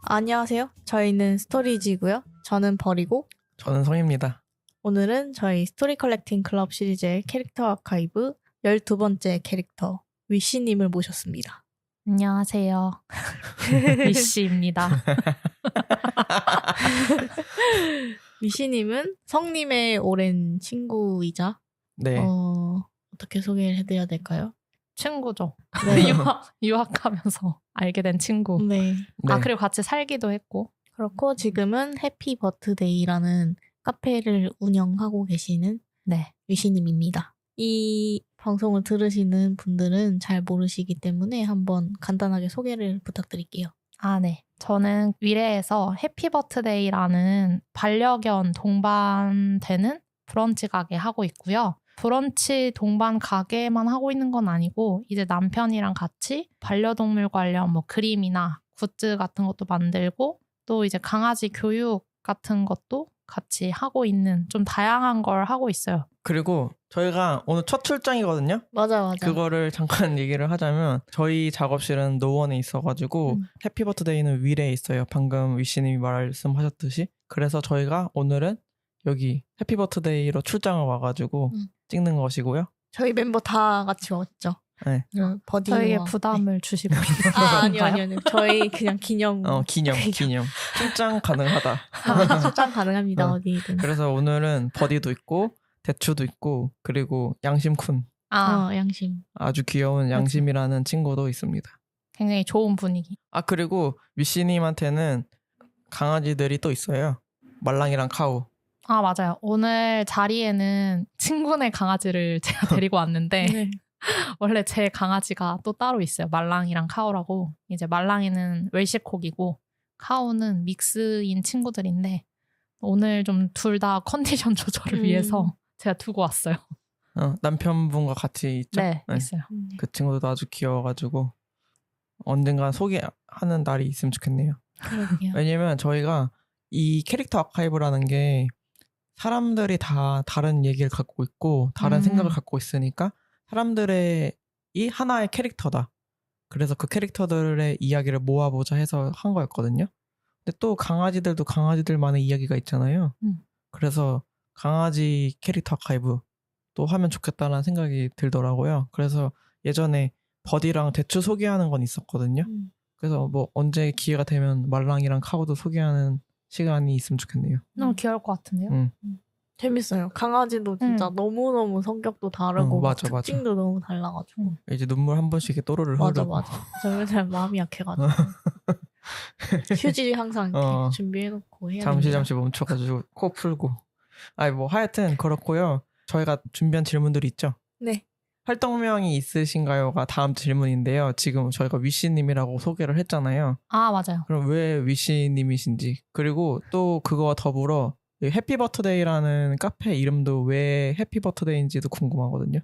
안녕하세요. 저희는 스토리지고요. 저는 벌이고 저는 성입니다. 오늘은 저희 스토리 컬렉팅 클럽 시리즈의 캐릭터 아카이브 12번째 캐릭터 위시님을 모셨습니다. 안녕하세요. 위시입니다. 위시님은 성님의 오랜 친구이자 네. 어떻게 소개를 해드려야 될까요? 친구죠. 네. 유학하면서 알게 된 친구. 네. 아, 그리고 같이 살기도 했고. 그렇고 지금은 해피 버트데이라는 카페를 운영하고 계시는 네. 위시님입니다. 이 방송을 들으시는 분들은 잘 모르시기 때문에 한번 간단하게 소개를 부탁드릴게요. 아, 네. 저는 위례에서 해피버트데이라는 반려견 동반 되는 브런치 가게 하고 있고요. 브런치 동반 가게만 하고 있는 건 아니고 이제 남편이랑 같이 반려동물 관련 뭐 그림이나 굿즈 같은 것도 만들고 또 이제 강아지 교육 같은 것도 같이 하고 있는 좀 다양한 걸 하고 있어요. 그리고 저희가 오늘 첫 출장이거든요. 맞아. 그거를 잠깐 얘기를 하자면 저희 작업실은 노원에 있어가지고 해피버트데이는 위례에 있어요. 방금 위시님이 말씀하셨듯이. 그래서 저희가 오늘은 여기 해피버트데이로 출장을 와가지고 찍는 것이고요. 저희 멤버 다 같이 왔죠. 네. 버디와. 저에게 부담을 주시고 있는 아니요. 저희 그냥 기념. 기념. 출장 가능하다. 출장 가능합니다. 어디든. 그래서 오늘은 버디도 있고 대추도 있고 그리고 양심쿤. 양심. 아주 귀여운 양심이라는 친구도 있습니다. 굉장히 좋은 분위기. 아, 그리고 위시님한테는 강아지들이 또 있어요. 말랑이랑 카우. 아, 맞아요. 오늘 자리에는 친구네 강아지를 제가 데리고 왔는데 네. 원래 제 강아지가 또 따로 있어요. 말랑이랑 카우라고. 이제 말랑이는 웰시콕이고 카우는 믹스인 친구들인데 오늘 좀 둘 다 컨디션 조절을 위해서 제가 두고 왔어요. 남편분과 같이 있죠? 네, 있어요. 그 친구도 아주 귀여워가지고 언젠가 소개하는 날이 있으면 좋겠네요. 그러게요. 왜냐면 저희가 이 캐릭터 아카이브라는 게 사람들이 다 다른 얘기를 갖고 있고 다른 생각을 갖고 있으니까 사람들의 이 하나의 캐릭터다. 그래서 그 캐릭터들의 이야기를 모아보자 해서 한 거였거든요. 근데 또 강아지들도 강아지들만의 이야기가 있잖아요. 그래서 강아지 캐릭터 아카이브 또 하면 좋겠다는 생각이 들더라고요. 그래서 예전에 버디랑 대추 소개하는 건 있었거든요. 그래서 뭐 언제 기회가 되면 말랑이랑 카우도 소개하는 시간이 있으면 좋겠네요. 너무 귀여울 것 같은데요? 재밌어요. 강아지도 진짜 너무너무 성격도 다르고 맞아. 특징도 너무 달라가지고. 이제 눈물 한 번씩 또로를 흐르고. 맞아. 저 맨날 마음이 약해가지고. 휴지 항상 이렇게 준비해놓고 해야 됩니다. 잠시 멈춰가지고 코 풀고. 뭐 하여튼 그렇고요. 저희가 준비한 질문들이 있죠? 네. 활동명이 있으신가요가 다음 질문인데요. 지금 저희가 위시님이라고 소개를 했잖아요. 아, 맞아요. 그럼 왜 위시님이신지, 그리고 또 그거와 더불어 해피버트데이라는 카페 이름도 왜 해피버트데이인지도 궁금하거든요.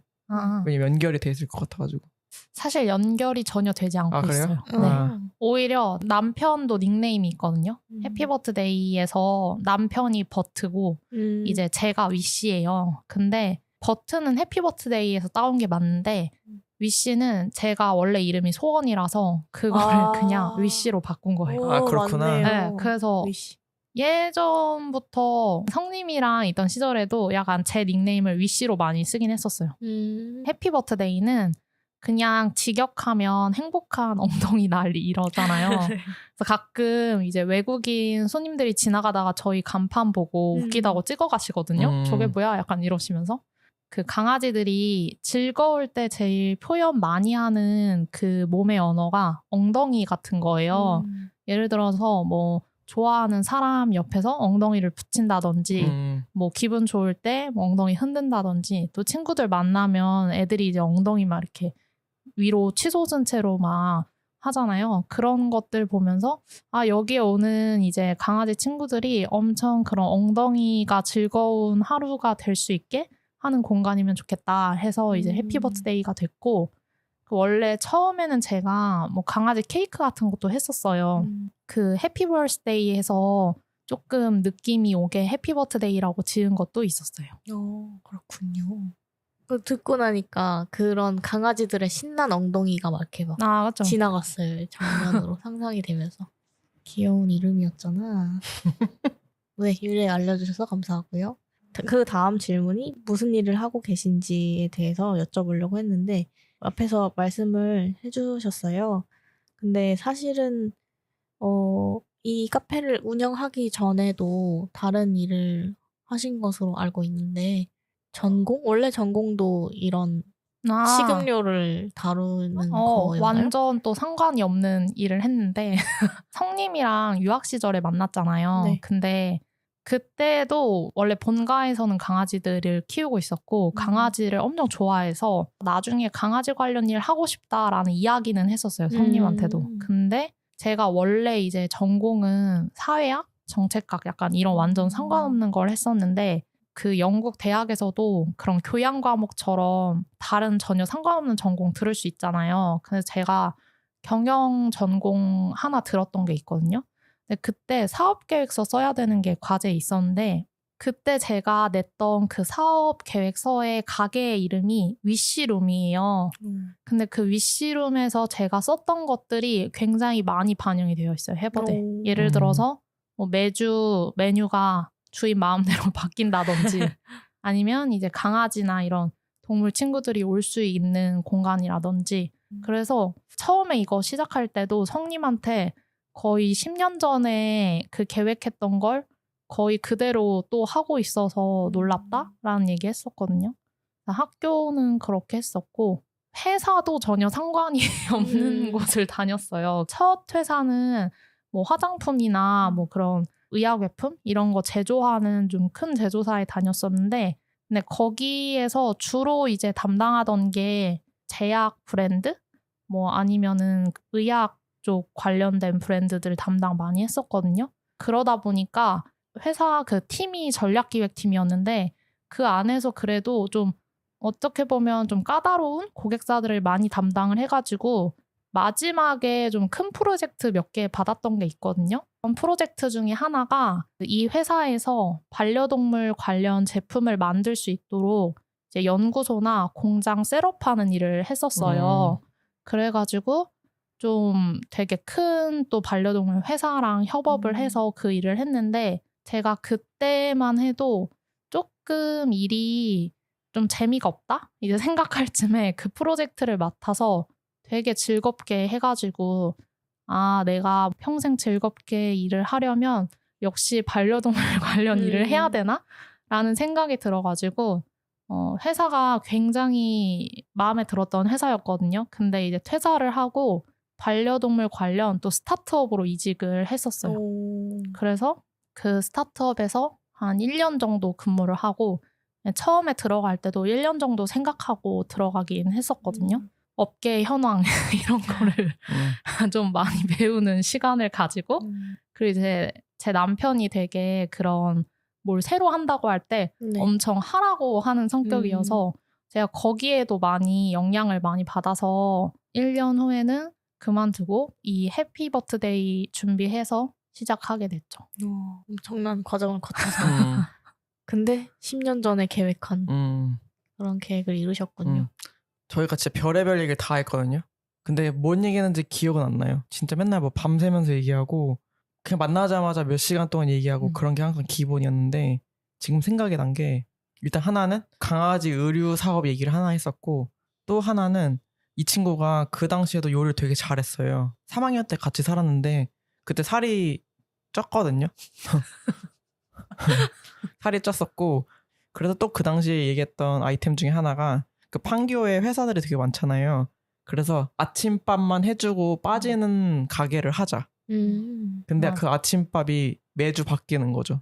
왜냐면 연결이 돼 있을 것 같아가지고. 사실 연결이 전혀 되지 않고 그래요? 있어요. 네. 오히려 남편도 닉네임이 있거든요. 해피버트데이에서 남편이 버트고 이제 제가 위시예요. 근데 버트는 해피버트데이에서 따온 게 맞는데 위시는 제가 원래 이름이 소원이라서 그거를 그냥 위시로 바꾼 거예요. 그렇구나. 맞네요. 네, 그래서 위시. 예전부터 성님이랑 있던 시절에도 약간 제 닉네임을 위시로 많이 쓰긴 했었어요. 해피버트데이는 그냥 직역하면 행복한 엉덩이 날 이러잖아요. 그래서 가끔 이제 외국인 손님들이 지나가다가 저희 간판 보고 웃기다고 찍어 가시거든요. 저게 뭐야? 약간 이러시면서. 그 강아지들이 즐거울 때 제일 표현 많이 하는 그 몸의 언어가 엉덩이 같은 거예요. 예를 들어서 뭐 좋아하는 사람 옆에서 엉덩이를 붙인다든지 뭐 기분 좋을 때 뭐 엉덩이 흔든다든지 또 친구들 만나면 애들이 이제 엉덩이 막 이렇게 위로 치솟은 채로 막 하잖아요. 그런 것들 보면서 여기에 오는 이제 강아지 친구들이 엄청 그런 엉덩이가 즐거운 하루가 될 수 있게 하는 공간이면 좋겠다 해서 이제 해피버트데이가 됐고 원래 처음에는 제가 뭐 강아지 케이크 같은 것도 했었어요. 그 해피버스데이에서 조금 느낌이 오게 해피버트데이라고 지은 것도 있었어요. 그렇군요. 듣고 나니까 그런 강아지들의 신난 엉덩이가 막 이렇게 막 그렇죠. 지나갔어요. 정면으로 상상이 되면서. 귀여운 이름이었잖아. 네, 유래 알려주셔서 감사하고요. 그 다음 질문이 무슨 일을 하고 계신지에 대해서 여쭤보려고 했는데 앞에서 말씀을 해주셨어요. 근데 사실은 이 카페를 운영하기 전에도 다른 일을 하신 것으로 알고 있는데 원래 전공도 이런 식음료를 다루는 거였나요? 완전 또 상관이 없는 일을 했는데 성님이랑 유학 시절에 만났잖아요. 네. 근데 그때도 원래 본가에서는 강아지들을 키우고 있었고 강아지를 엄청 좋아해서 나중에 강아지 관련 일 하고 싶다라는 이야기는 했었어요. 성님한테도. 근데 제가 원래 이제 전공은 사회학, 정책학 약간 이런 완전 상관없는 걸 했었는데 그 영국 대학에서도 그런 교양 과목처럼 다른 전혀 상관없는 전공 들을 수 있잖아요. 그래서 제가 경영 전공 하나 들었던 게 있거든요. 근데 그때 사업계획서 써야 되는 게 과제에 있었는데 그때 제가 냈던 그 사업계획서의 가게의 이름이 위시룸이에요. 근데 그 위시룸에서 제가 썼던 것들이 굉장히 많이 반영이 되어 있어요. 해버대. 예를 들어서 뭐 매주 메뉴가 주인 마음대로 바뀐다든지 아니면 이제 강아지나 이런 동물 친구들이 올 수 있는 공간이라든지 그래서 처음에 이거 시작할 때도 성님한테 거의 10년 전에 그 계획했던 걸 거의 그대로 또 하고 있어서 놀랍다라는 얘기 했었거든요. 학교는 그렇게 했었고 회사도 전혀 상관이 없는 곳을 다녔어요. 첫 회사는 뭐 화장품이나 뭐 그런 의약외품 이런 거 제조하는 좀 큰 제조사에 다녔었는데 근데 거기에서 주로 이제 담당하던 게 제약 브랜드 뭐 아니면은 의약 쪽 관련된 브랜드들 담당 많이 했었거든요. 그러다 보니까 회사 그 팀이 전략기획팀이었는데 그 안에서 그래도 좀 어떻게 보면 좀 까다로운 고객사들을 많이 담당을 해가지고 마지막에 좀 큰 프로젝트 몇 개 받았던 게 있거든요. 그런 프로젝트 중에 하나가 이 회사에서 반려동물 관련 제품을 만들 수 있도록 이제 연구소나 공장 셋업하는 일을 했었어요. 그래가지고 좀 되게 큰 또 반려동물 회사랑 협업을 해서 그 일을 했는데 제가 그때만 해도 조금 일이 좀 재미가 없다? 이제 생각할 쯤에 그 프로젝트를 맡아서 되게 즐겁게 해가지고 아 내가 평생 즐겁게 일을 하려면 역시 반려동물 관련 일을 해야 되나? 라는 생각이 들어가지고 회사가 굉장히 마음에 들었던 회사였거든요. 근데 이제 퇴사를 하고 반려동물 관련 또 스타트업으로 이직을 했었어요. 그래서 그 스타트업에서 한 1년 정도 근무를 하고 처음에 들어갈 때도 1년 정도 생각하고 들어가긴 했었거든요. 업계의 현황 이런 거를 좀 많이 배우는 시간을 가지고 그리고 이제 제 남편이 되게 그런 뭘 새로 한다고 할 때 엄청 하라고 하는 성격이어서 제가 거기에도 많이 영향을 많이 받아서 1년 후에는 그만두고 이 해피 버스데이 준비해서 시작하게 됐죠. 엄청난 과정을 거쳐서. 근데 10년 전에 계획한 그런 계획을 이루셨군요. 저희가 진짜 별의별 얘기를 다 했거든요. 근데 뭔 얘기했는지 기억은 안 나요. 진짜 맨날 뭐 밤새면서 얘기하고 그냥 만나자마자 몇 시간 동안 얘기하고 그런 게 항상 기본이었는데 지금 생각이 난 게 일단 하나는 강아지 의류 사업 얘기를 하나 했었고 또 하나는 이 친구가 그 당시에도 요리를 되게 잘했어요. 3학년 때 같이 살았는데 그때 살이 쪘거든요. 살이 쪘었고 그래서 또 그 당시에 얘기했던 아이템 중에 하나가 그 판교에 회사들이 되게 많잖아요. 그래서 아침밥만 해주고 빠지는 가게를 하자. 근데 그 아침밥이 매주 바뀌는 거죠.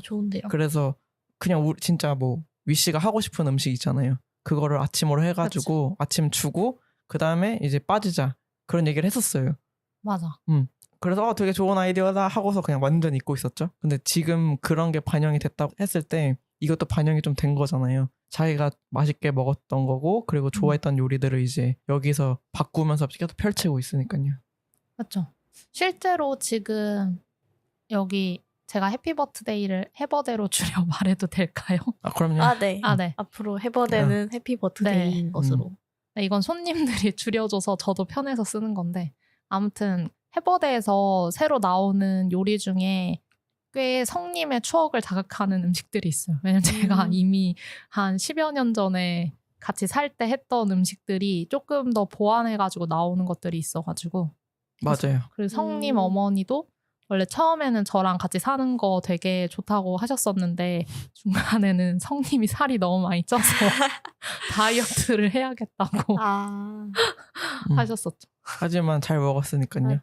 좋은데요. 그래서 그냥 진짜 뭐 위씨가 하고 싶은 음식 있잖아요. 그거를 아침으로 해가지고 그쵸. 아침 주고 그 다음에 이제 빠지자 그런 얘기를 했었어요. 맞아. 그래서 되게 좋은 아이디어다 하고서 그냥 완전 잊고 있었죠. 근데 지금 그런 게 반영이 됐다고 했을 때 이것도 반영이 좀 된 거잖아요. 자기가 맛있게 먹었던 거고 그리고 좋아했던 요리들을 이제 여기서 바꾸면서 계속 펼치고 있으니까요. 그렇죠. 실제로 지금 여기 제가 해피 버스데이를 해버대로 줄여 말해도 될까요? 아 그럼요. 네. 네. 앞으로 해버대는 해피 버스데이인 것으로. 네, 이건 손님들이 줄여줘서 저도 편해서 쓰는 건데 아무튼 해버대에서 새로 나오는 요리 중에 꽤 성님의 추억을 자극하는 음식들이 있어요. 왜냐면 제가 이미 한 10여 년 전에 같이 살 때 했던 음식들이 조금 더 보완해가지고 나오는 것들이 있어가지고. 맞아요. 그리고 성님 어머니도 원래 처음에는 저랑 같이 사는 거 되게 좋다고 하셨었는데 중간에는 성님이 살이 너무 많이 쪄서 다이어트를 해야겠다고 하셨었죠. 하지만 잘 먹었으니까요.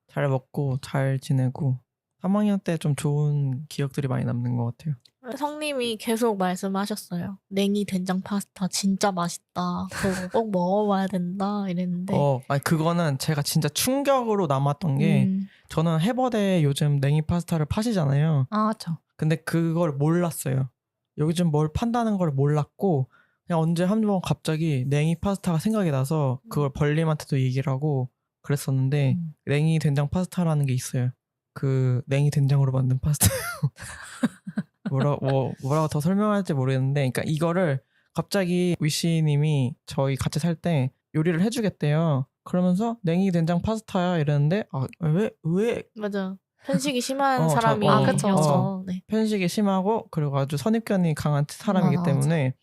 잘 먹고 잘 지내고 3학년 때 좀 좋은 기억들이 많이 남는 것 같아요. 성님이 계속 말씀하셨어요. 냉이 된장 파스타 진짜 맛있다. 그거 꼭 먹어봐야 된다 이랬는데. 아니 그거는 제가 진짜 충격으로 남았던 게 저는 해버대 요즘 냉이 파스타를 파시잖아요. 아, 그렇죠. 근데 그걸 몰랐어요. 요즘 뭘 판다는 걸 몰랐고 그냥 언제 한번 갑자기 냉이 파스타가 생각이 나서 그걸 벌림한테도 얘기를 하고 그랬었는데 냉이 된장 파스타라는 게 있어요. 그 냉이 된장으로 만든 파스타예요. 뭐라고 더 설명할지 모르겠는데, 그러니까 이거를 갑자기 위시님이 저희 같이 살 때 요리를 해주겠대요. 그러면서 냉이 된장 파스타야 이랬는데 왜? 맞아. 편식이 심한 사람이어서 네. 편식이 심하고 그리고 아주 선입견이 강한 사람이기 때문에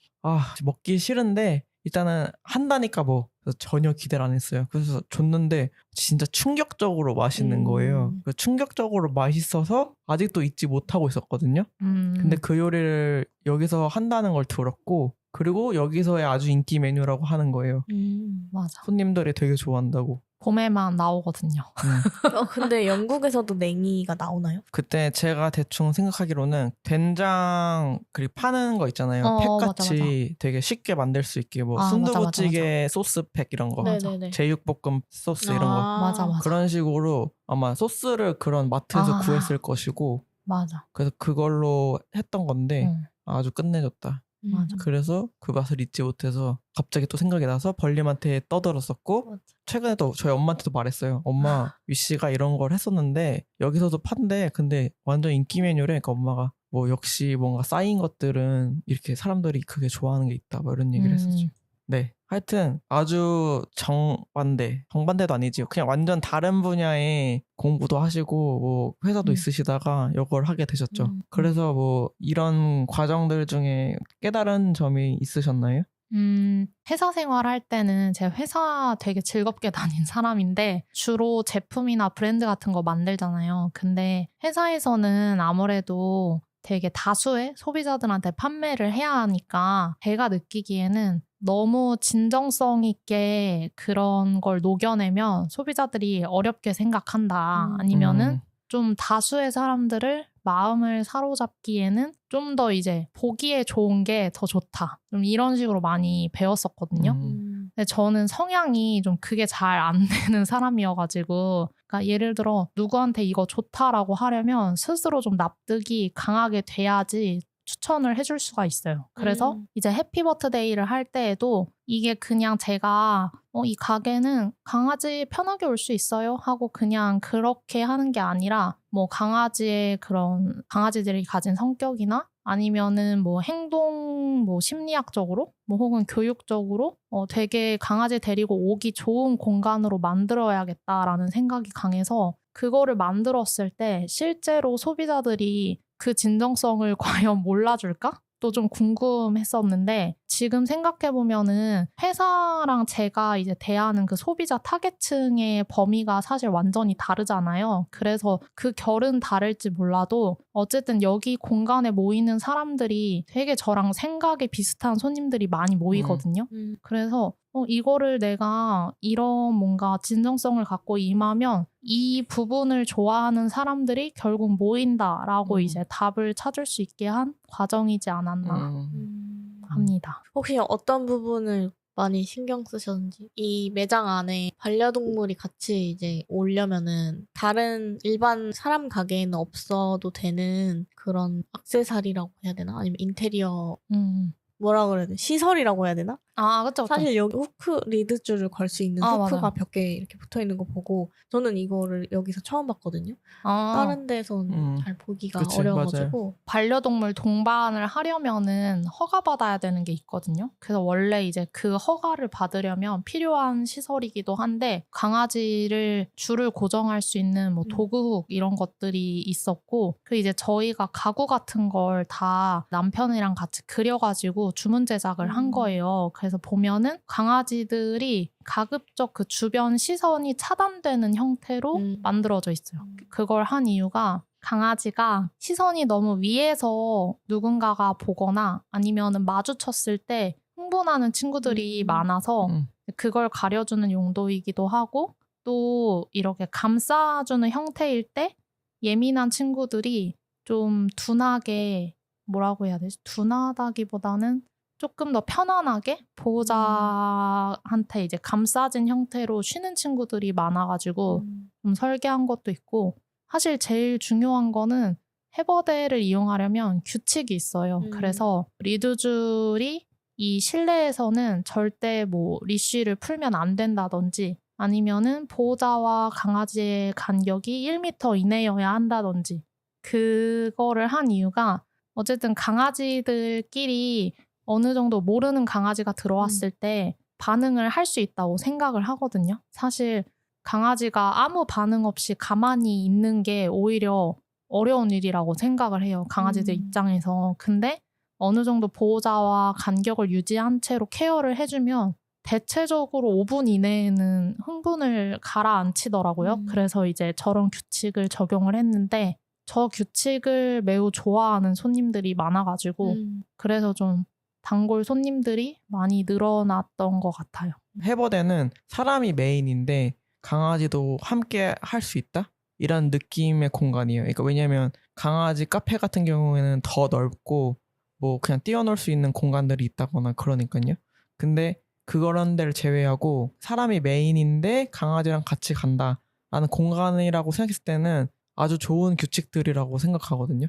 먹기 싫은데 일단은 한다니까 그래서 전혀 기대를 안 했어요. 그래서 줬는데 진짜 충격적으로 맛있는 거예요. 충격적으로 맛있어서 아직도 잊지 못하고 있었거든요. 근데 그 요리를 여기서 한다는 걸 들었고 그리고 여기서의 아주 인기 메뉴라고 하는 거예요. 맞아. 손님들이 되게 좋아한다고. 봄에만 나오거든요. 근데 영국에서도 냉이가 나오나요? 그때 제가 대충 생각하기로는 된장 그리고 파는 거 있잖아요. 팩같이 맞아. 되게 쉽게 만들 수 있게 순두부찌개 맞아. 소스팩 이런 거, 제육볶음 소스 이런 거 맞아. 그런 식으로 아마 소스를 그런 마트에서 구했을 것이고 맞아. 그래서 그걸로 했던 건데 아주 끝내줬다. 맞아. 그래서 그 맛을 잊지 못해서 갑자기 또 생각이 나서 벌림한테 떠들었었고 맞아. 최근에 또 저희 엄마한테도 말했어요. 엄마 위씨가 이런 걸 했었는데 여기서도 판대. 근데 완전 인기 메뉴래. 그러니까 엄마가 역시 뭔가 쌓인 것들은 이렇게 사람들이 그게 좋아하는 게 있다 이런 얘기를 했었죠. 네, 하여튼 아주 정반대도 아니지. 그냥 완전 다른 분야의 공부도 하시고 회사도 있으시다가 이걸 하게 되셨죠. 그래서 이런 과정들 중에 깨달은 점이 있으셨나요? 회사 생활할 때는 제가 회사 되게 즐겁게 다닌 사람인데 주로 제품이나 브랜드 같은 거 만들잖아요. 근데 회사에서는 아무래도 되게 다수의 소비자들한테 판매를 해야 하니까 제가 느끼기에는 너무 진정성 있게 그런 걸 녹여내면 소비자들이 어렵게 생각한다. 아니면은 좀 다수의 사람들을 마음을 사로잡기에는 좀 더 이제 보기에 좋은 게 더 좋다. 좀 이런 식으로 많이 배웠었거든요. 근데 저는 성향이 좀 그게 잘 안 되는 사람이어가지고 그러니까 예를 들어 누구한테 이거 좋다라고 하려면 스스로 좀 납득이 강하게 돼야지 추천을 해줄 수가 있어요. 그래서 이제 해피 버스데이를 할 때에도 이게 그냥 제가 이 가게는 강아지 편하게 올 수 있어요 하고 그냥 그렇게 하는 게 아니라 강아지의 그런 강아지들이 가진 성격이나 아니면은 행동 심리학적으로 혹은 교육적으로 되게 강아지 데리고 오기 좋은 공간으로 만들어야겠다라는 생각이 강해서 그거를 만들었을 때 실제로 소비자들이 그 진정성을 과연 몰라줄까? 또 좀 궁금했었는데 지금 생각해보면은 회사랑 제가 이제 대하는 그 소비자 타겟층의 범위가 사실 완전히 다르잖아요. 그래서 그 결은 다를지 몰라도 어쨌든 여기 공간에 모이는 사람들이 되게 저랑 생각이 비슷한 손님들이 많이 모이거든요. 그래서 이거를 내가 이런 뭔가 진정성을 갖고 임하면 이 부분을 좋아하는 사람들이 결국 모인다라고 이제 답을 찾을 수 있게 한 과정이지 않았나 합니다. 혹시 어떤 부분을 많이 신경 쓰셨는지 이 매장 안에 반려동물이 같이 이제 오려면은 다른 일반 사람 가게에는 없어도 되는 그런 액세서리라고 해야 되나? 아니면 인테리어 뭐라 그래야 되나? 시설이라고 해야 되나? 아, 그쵸. 사실 여기 후크 리드줄을 걸 수 있는 후크가 맞아요. 몇 개 이렇게 붙어 있는 거 보고 저는 이거를 여기서 처음 봤거든요. 아, 다른 데선 잘 보기가 그치, 어려워가지고. 반려동물 동반을 하려면은 허가받아야 되는 게 있거든요. 그래서 원래 이제 그 허가를 받으려면 필요한 시설이기도 한데 강아지를 줄을 고정할 수 있는 뭐 도구훅 이런 것들이 있었고 그 이제 저희가 가구 같은 걸 다 남편이랑 같이 그려가지고 주문 제작을 한 거예요. 그래서 보면은 강아지들이 가급적 그 주변 시선이 차단되는 형태로 만들어져 있어요. 그걸 한 이유가 강아지가 시선이 너무 위에서 누군가가 보거나 아니면은 마주쳤을 때 흥분하는 친구들이 많아서 그걸 가려주는 용도이기도 하고 또 이렇게 감싸주는 형태일 때 예민한 친구들이 좀 둔하게 뭐라고 해야 되지? 둔하다기보다는 조금 더 편안하게 보호자한테 이제 감싸진 형태로 쉬는 친구들이 많아가지고 좀 설계한 것도 있고 사실 제일 중요한 거는 해버데를 이용하려면 규칙이 있어요. 그래서 리드줄이 이 실내에서는 절대 뭐 리쉬를 풀면 안 된다든지 아니면은 보호자와 강아지의 간격이 1m 이내여야 한다든지 그거를 한 이유가 어쨌든 강아지들끼리 어느 정도 모르는 강아지가 들어왔을 때 반응을 할 수 있다고 생각을 하거든요. 사실 강아지가 아무 반응 없이 가만히 있는 게 오히려 어려운 일이라고 생각을 해요. 강아지들 입장에서. 근데 어느 정도 보호자와 간격을 유지한 채로 케어를 해주면 대체적으로 5분 이내에는 흥분을 가라앉히더라고요. 그래서 이제 저런 규칙을 적용을 했는데 저 규칙을 매우 좋아하는 손님들이 많아가지고 그래서 좀 단골 손님들이 많이 늘어났던 것 같아요. 해버데는 사람이 메인인데 강아지도 함께 할 수 있다? 이런 느낌의 공간이에요. 그러니까 왜냐면 강아지 카페 같은 경우에는 더 넓고 뭐 그냥 뛰어놀 수 있는 공간들이 있다거나 그러니까요. 근데 그런 데를 제외하고 사람이 메인인데 강아지랑 같이 간다라는 공간이라고 생각했을 때는 아주 좋은 규칙들이라고 생각하거든요.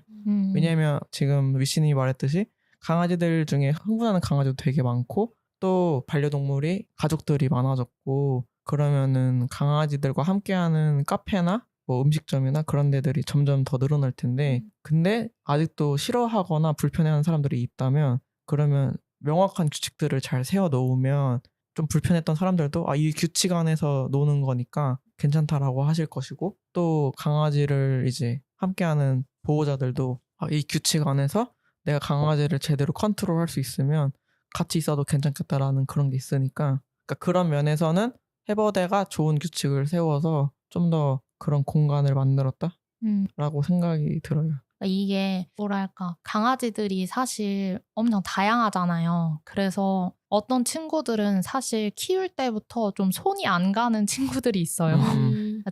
왜냐면 지금 위신이 말했듯이 강아지들 중에 흥분하는 강아지도 되게 많고 또 반려동물이 가족들이 많아졌고 그러면은 강아지들과 함께하는 카페나 뭐 음식점이나 그런 데들이 점점 더 늘어날 텐데 근데 아직도 싫어하거나 불편해하는 사람들이 있다면 그러면 명확한 규칙들을 잘 세워 놓으면 좀 불편했던 사람들도 이 규칙 안에서 노는 거니까 괜찮다라고 하실 것이고 또 강아지를 이제 함께하는 보호자들도 이 규칙 안에서 내가 강아지를 제대로 컨트롤할 수 있으면 같이 있어도 괜찮겠다라는 그런 게 있으니까 그러니까 그런 면에서는 해버데가 좋은 규칙을 세워서 좀 더 그런 공간을 만들었다라고 생각이 들어요. 이게 뭐랄까 강아지들이 사실 엄청 다양하잖아요. 그래서 어떤 친구들은 사실 키울 때부터 좀 손이 안 가는 친구들이 있어요.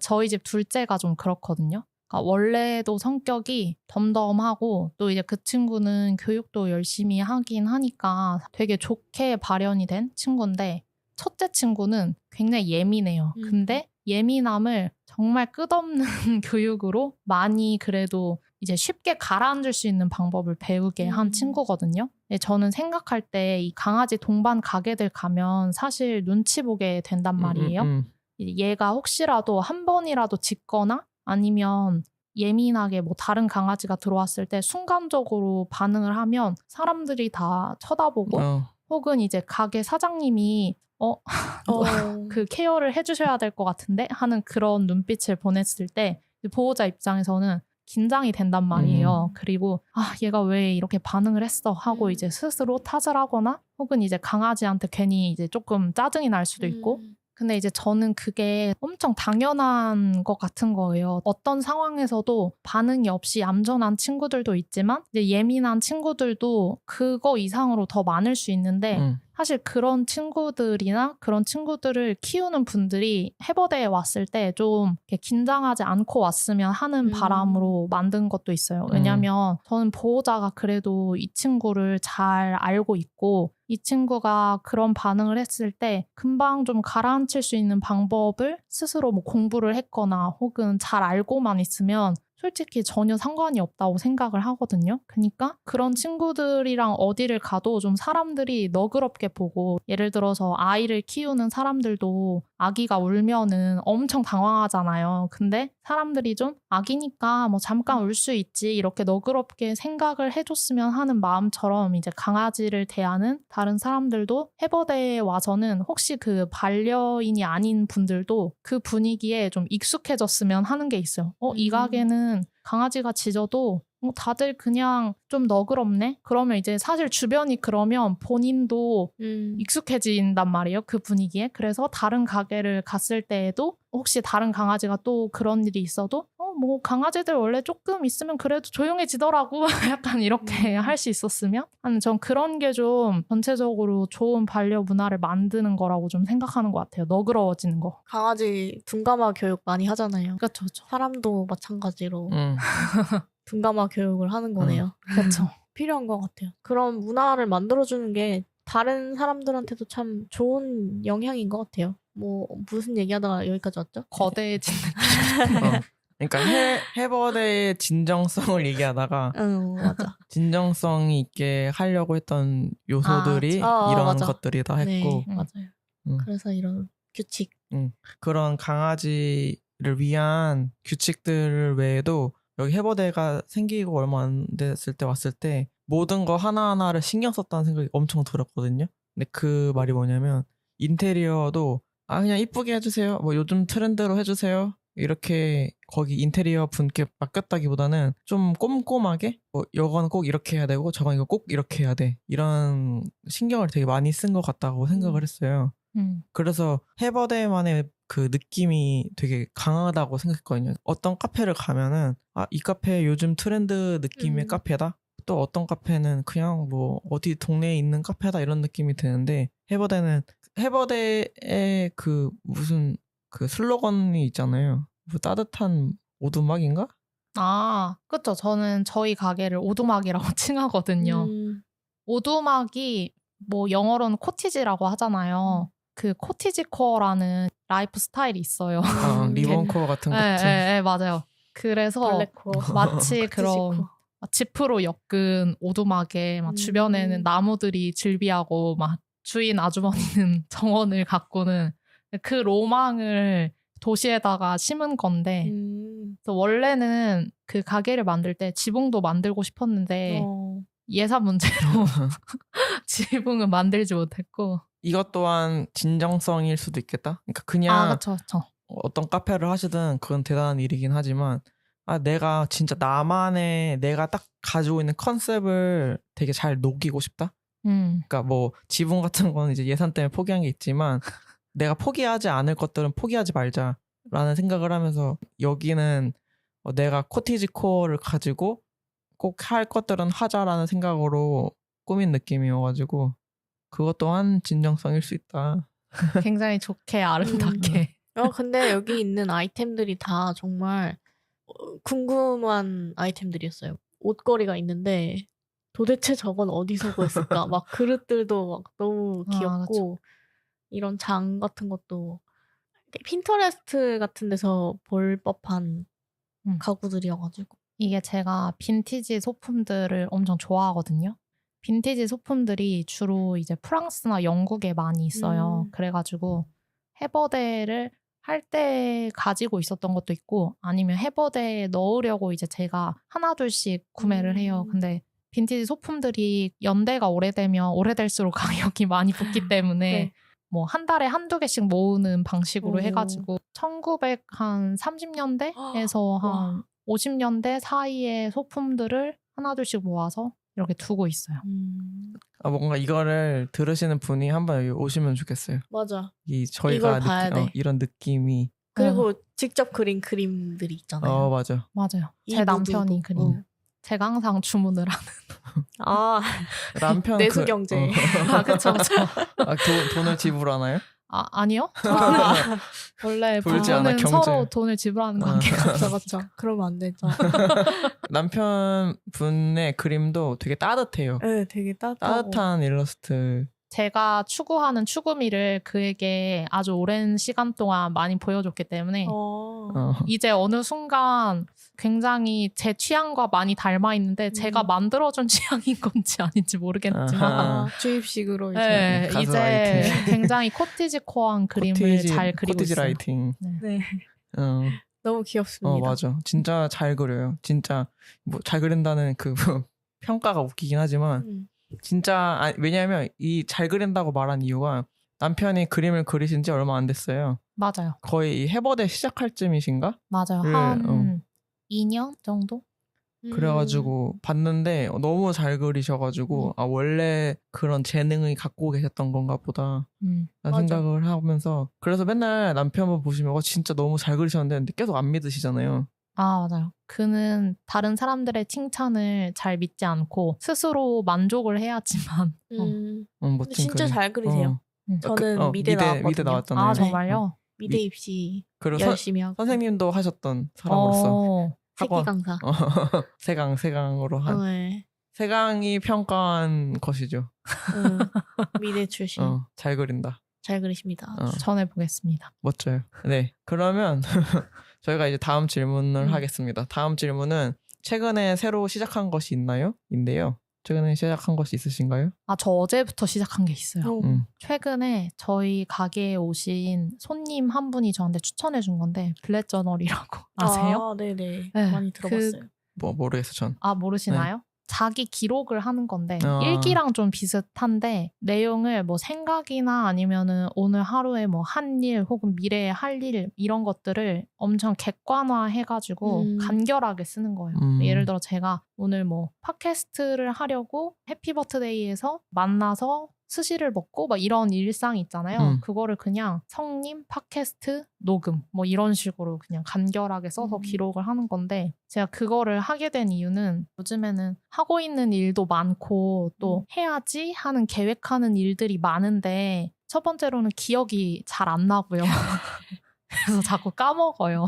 저희 집 둘째가 좀 그렇거든요. 그러니까 원래도 성격이 덤덤하고 또 이제 그 친구는 교육도 열심히 하긴 하니까 되게 좋게 발현이 된 친구인데 첫째 친구는 굉장히 예민해요. 근데 예민함을 정말 끝없는 교육으로 많이 그래도 이제 쉽게 가라앉을 수 있는 방법을 배우게 한 친구거든요. 저는 생각할 때 이 강아지 동반 가게들 가면 사실 눈치 보게 된단 말이에요. 얘가 혹시라도 한 번이라도 짖거나 아니면 예민하게 뭐 다른 강아지가 들어왔을 때 순간적으로 반응을 하면 사람들이 다 쳐다보고 혹은 이제 가게 사장님이 그 케어를 해주셔야 될 것 같은데 하는 그런 눈빛을 보냈을 때 보호자 입장에서는 긴장이 된단 말이에요. 그리고 얘가 왜 이렇게 반응을 했어 하고 이제 스스로 탓을 하거나 혹은 이제 강아지한테 괜히 이제 조금 짜증이 날 수도 있고 근데 이제 저는 그게 엄청 당연한 것 같은 거예요. 어떤 상황에서도 반응이 없이 얌전한 친구들도 있지만 이제 예민한 친구들도 그거 이상으로 더 많을 수 있는데 사실 그런 친구들이나 그런 친구들을 키우는 분들이 해버데에 왔을 때 좀 긴장하지 않고 왔으면 하는 바람으로 만든 것도 있어요. 왜냐면 저는 보호자가 그래도 이 친구를 잘 알고 있고 이 친구가 그런 반응을 했을 때 금방 좀 가라앉힐 수 있는 방법을 스스로 뭐 공부를 했거나 혹은 잘 알고만 있으면 솔직히 전혀 상관이 없다고 생각을 하거든요. 그러니까 그런 친구들이랑 어디를 가도 좀 사람들이 너그럽게 보고 예를 들어서 아이를 키우는 사람들도 아기가 울면은 엄청 당황하잖아요. 근데 사람들이 좀 아기니까 뭐 잠깐 울 수 있지 이렇게 너그럽게 생각을 해줬으면 하는 마음처럼 이제 강아지를 대하는 다른 사람들도 해버대에 와서는 혹시 그 반려인이 아닌 분들도 그 분위기에 좀 익숙해졌으면 하는 게 있어요. 이 가게는 강아지가 짖어도 다들 그냥 좀 너그럽네? 그러면 이제 사실 주변이 그러면 본인도 익숙해진단 말이에요. 그 분위기에. 그래서 다른 가게를 갔을 때에도 혹시 다른 강아지가 또 그런 일이 있어도 뭐 강아지들 원래 조금 있으면 그래도 조용해지더라고. 약간 이렇게 할 수 있었으면? 전 그런 게 좀 전체적으로 좋은 반려 문화를 만드는 거라고 좀 생각하는 것 같아요. 너그러워지는 거. 강아지 둔감화 교육 많이 하잖아요. 그렇죠. 사람도 마찬가지로 둔감화 교육을 하는 거네요. 그렇죠. 필요한 것 같아요. 그런 문화를 만들어주는 게 다른 사람들한테도 참 좋은 영향인 것 같아요. 뭐 무슨 얘기하다가 여기까지 왔죠? 거대해지는. 그러니까 해버대의 진정성을 얘기하다가 맞아. 진정성이 있게 하려고 했던 요소들이 이런 맞아. 것들이다 했고 네, 맞아요. 그래서 이런 규칙. 그런 강아지를 위한 규칙들 외에도 여기 해버대가 생기고 얼마 안 됐을 때 왔을 때 모든 거 하나하나를 신경 썼다는 생각이 엄청 들었거든요. 근데 그 말이 뭐냐면 인테리어도 그냥 이쁘게 해주세요. 뭐 요즘 트렌드로 해주세요. 이렇게 거기 인테리어 분께 맡겼다기보다는 좀 꼼꼼하게 뭐 이건 꼭 이렇게 해야 되고 저건 이거 꼭 이렇게 해야 돼. 이런 신경을 되게 많이 쓴 것 같다고 생각을 했어요. 그래서 해버대만의 그 느낌이 되게 강하다고 생각했거든요. 어떤 카페를 가면은 이 카페 요즘 트렌드 느낌의 카페다. 또 어떤 카페는 그냥 뭐 어디 동네에 있는 카페다 이런 느낌이 드는데 해버대의 그 무슨 그 슬로건이 있잖아요. 뭐 따뜻한 오두막인가? 그쵸. 저는 저희 가게를 오두막이라고 칭하거든요. 오두막이 뭐 영어로는 코티지라고 하잖아요. 그 코티지 코어라는 라이프 스타일이 있어요. 리본 코어 같은 거죠. 네, 맞아요. 그래서 블랙코어. 마치 그런 지프로 엮은 오두막에 막 주변에는 나무들이 즐비하고 막 주인 아주머니는 정원을 가꾸는 그 로망을 도시에다가 심은 건데 그래서 원래는 그 가게를 만들 때 지붕도 만들고 싶었는데 예산 문제로 지붕은 만들지 못했고 이것 또한 진정성일 수도 있겠다. 그러니까 그냥 그쵸. 어떤 카페를 하시든 그건 대단한 일이긴 하지만 내가 진짜 내가 딱 가지고 있는 컨셉을 되게 잘 녹이고 싶다. 그러니까 뭐 지붕 같은 건 이제 예산 때문에 포기한 게 있지만 내가 포기하지 않을 것들은 포기하지 말자라는 생각을 하면서 여기는 내가 코티지 코어를 가지고 꼭 할 것들은 하자라는 생각으로 꾸민 느낌이어가지고 그것 또한 진정성일 수 있다. 굉장히 좋게 아름답게. 근데 여기 있는 아이템들이 다 정말 궁금한 아이템들이었어요. 옷걸이가 있는데 도대체 저건 어디서 구했을까? 막 그릇들도 막 너무 귀엽고 이런 장 같은 것도 핀터레스트 같은 데서 볼 법한 가구들이어가지고 이게 제가 빈티지 소품들을 엄청 좋아하거든요. 빈티지 소품들이 주로 이제 프랑스나 영국에 많이 있어요. 그래가지고 해버대를 할 때 가지고 있었던 것도 있고 아니면 해버대에 넣으려고 이제 제가 하나둘씩 구매를 해요. 근데 빈티지 소품들이 연대가 오래되면 오래될수록 가격이 많이 붙기 때문에 뭐 한 달에 한두 개씩 모으는 방식으로 해가지고 1930년대에서 한 50년대 사이의 소품들을 하나둘씩 모아서 이렇게 두고 있어요. 뭔가 이거를 들으시는 분이 한번 여기 오시면 좋겠어요. 맞아. 저희가 이런 느낌이 그리고 직접 그린 그림들이 있잖아요. 맞아요. 제 남편이 그린. 제가 항상 주문을 하는. 남편 내수경제. 그쵸. 돈을 지불하나요? 아니요. 원래 불지 않아, 부부는 경제. 서로 돈을 지불하는 관계가 맞죠. 그러면 안 되죠. 남편분의 그림도 되게 따뜻해요. 네, 되게 따뜻한 일러스트. 제가 추구하는 추구미를 그에게 아주 오랜 시간 동안 많이 보여줬기 때문에 이제 어느 순간 굉장히 제 취향과 많이 닮아 있는데 제가 만들어준 취향인 건지 아닌지 모르겠지만 주입식으로 이제 네, 가스 이제 라이팅. 굉장히 코티지코어한 그림을 잘 그리고 코티지 있어요. 라이팅. 네. 너무 귀엽습니다. 맞아. 진짜 잘 그려요. 진짜 뭐 잘 그린다는 그 평가가 웃기긴 하지만 진짜 왜냐하면 이 잘 그린다고 말한 이유가 남편이 그림을 그리신 지 얼마 안 됐어요. 맞아요. 거의 이 해버대 시작할 쯤이신가? 맞아요. 한 2년 정도? 그래가지고 봤는데 너무 잘 그리셔가지고 원래 그런 재능을 갖고 계셨던 건가 보다 라는 생각을 하면서 그래서 맨날 남편분 보시면 진짜 너무 잘 그리셨는데 근데 계속 안 믿으시잖아요. 맞아요. 그는 다른 사람들의 칭찬을 잘 믿지 않고 스스로 만족을 해야지만 멋진 진짜 그림. 잘 그리세요. 저는 미대 나왔거든요. 미대 나왔잖아요. 아 정말요? 미대 입시 그리고 열심히 하고 선생님도 하셨던 사람으로서 새끼 강사. 세강으로 한 네. 세강이 평가한 것이죠. 미대 출신. 잘 그린다. 잘 그리십니다. 전해보겠습니다. 멋져요. 네, 그러면 저희가 이제 다음 질문을 하겠습니다. 다음 질문은 최근에 새로 시작한 것이 있나요? 인데요. 최근에 시작한 것이 있으신가요? 저 어제부터 시작한 게 있어요. 최근에 저희 가게에 오신 손님 한 분이 저한테 추천해 준 건데 블랙저널이라고 아세요? 네네. 네, 많이 들어봤어요. 모르겠어 전. 모르시나요? 네. 자기 기록을 하는 건데 일기랑 좀 비슷한데 내용을 뭐 생각이나 아니면은 오늘 하루에 뭐 한 일 혹은 미래에 할 일 이런 것들을 엄청 객관화해가지고 간결하게 쓰는 거예요. 예를 들어 제가 오늘 뭐 팟캐스트를 하려고 해피버트데이에서 만나서 스시를 먹고 막 이런 일상이 있잖아요. 그거를 그냥 성님 팟캐스트 녹음 뭐 이런 식으로 그냥 간결하게 써서 기록을 하는 건데 제가 그거를 하게 된 이유는 요즘에는 하고 있는 일도 많고 또 해야지 하는 계획하는 일들이 많은데 첫 번째로는 기억이 잘 안 나고요. 그래서 자꾸 까먹어요.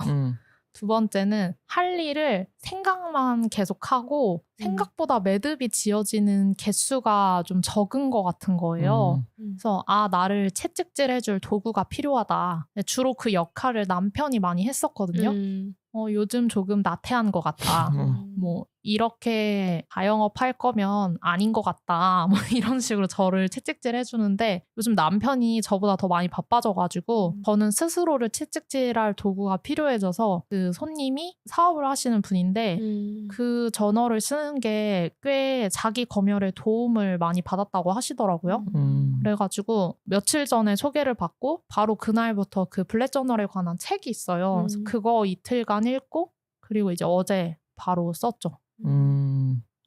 두 번째는 할 일을 생각만 계속하고 생각보다 매듭이 지어지는 개수가 좀 적은 것 같은 거예요. 그래서 나를 채찍질 해줄 도구가 필요하다. 주로 그 역할을 남편이 많이 했었거든요. 요즘 조금 나태한 것 같다. 뭐 이렇게 자영업 할 거면 아닌 것 같다. 뭐 이런 식으로 저를 채찍질 해주는데 요즘 남편이 저보다 더 많이 바빠져가지고 저는 스스로를 채찍질할 도구가 필요해져서 그 손님이 사업을 하시는 분인데 그 저널을 쓰는 게 꽤 자기 검열에 도움을 많이 받았다고 하시더라고요. 그래가지고 며칠 전에 소개를 받고 바로 그날부터 그 블랙저널에 관한 책이 있어요. 그래서 그거 이틀간 읽고 그리고 이제 어제 바로 썼죠.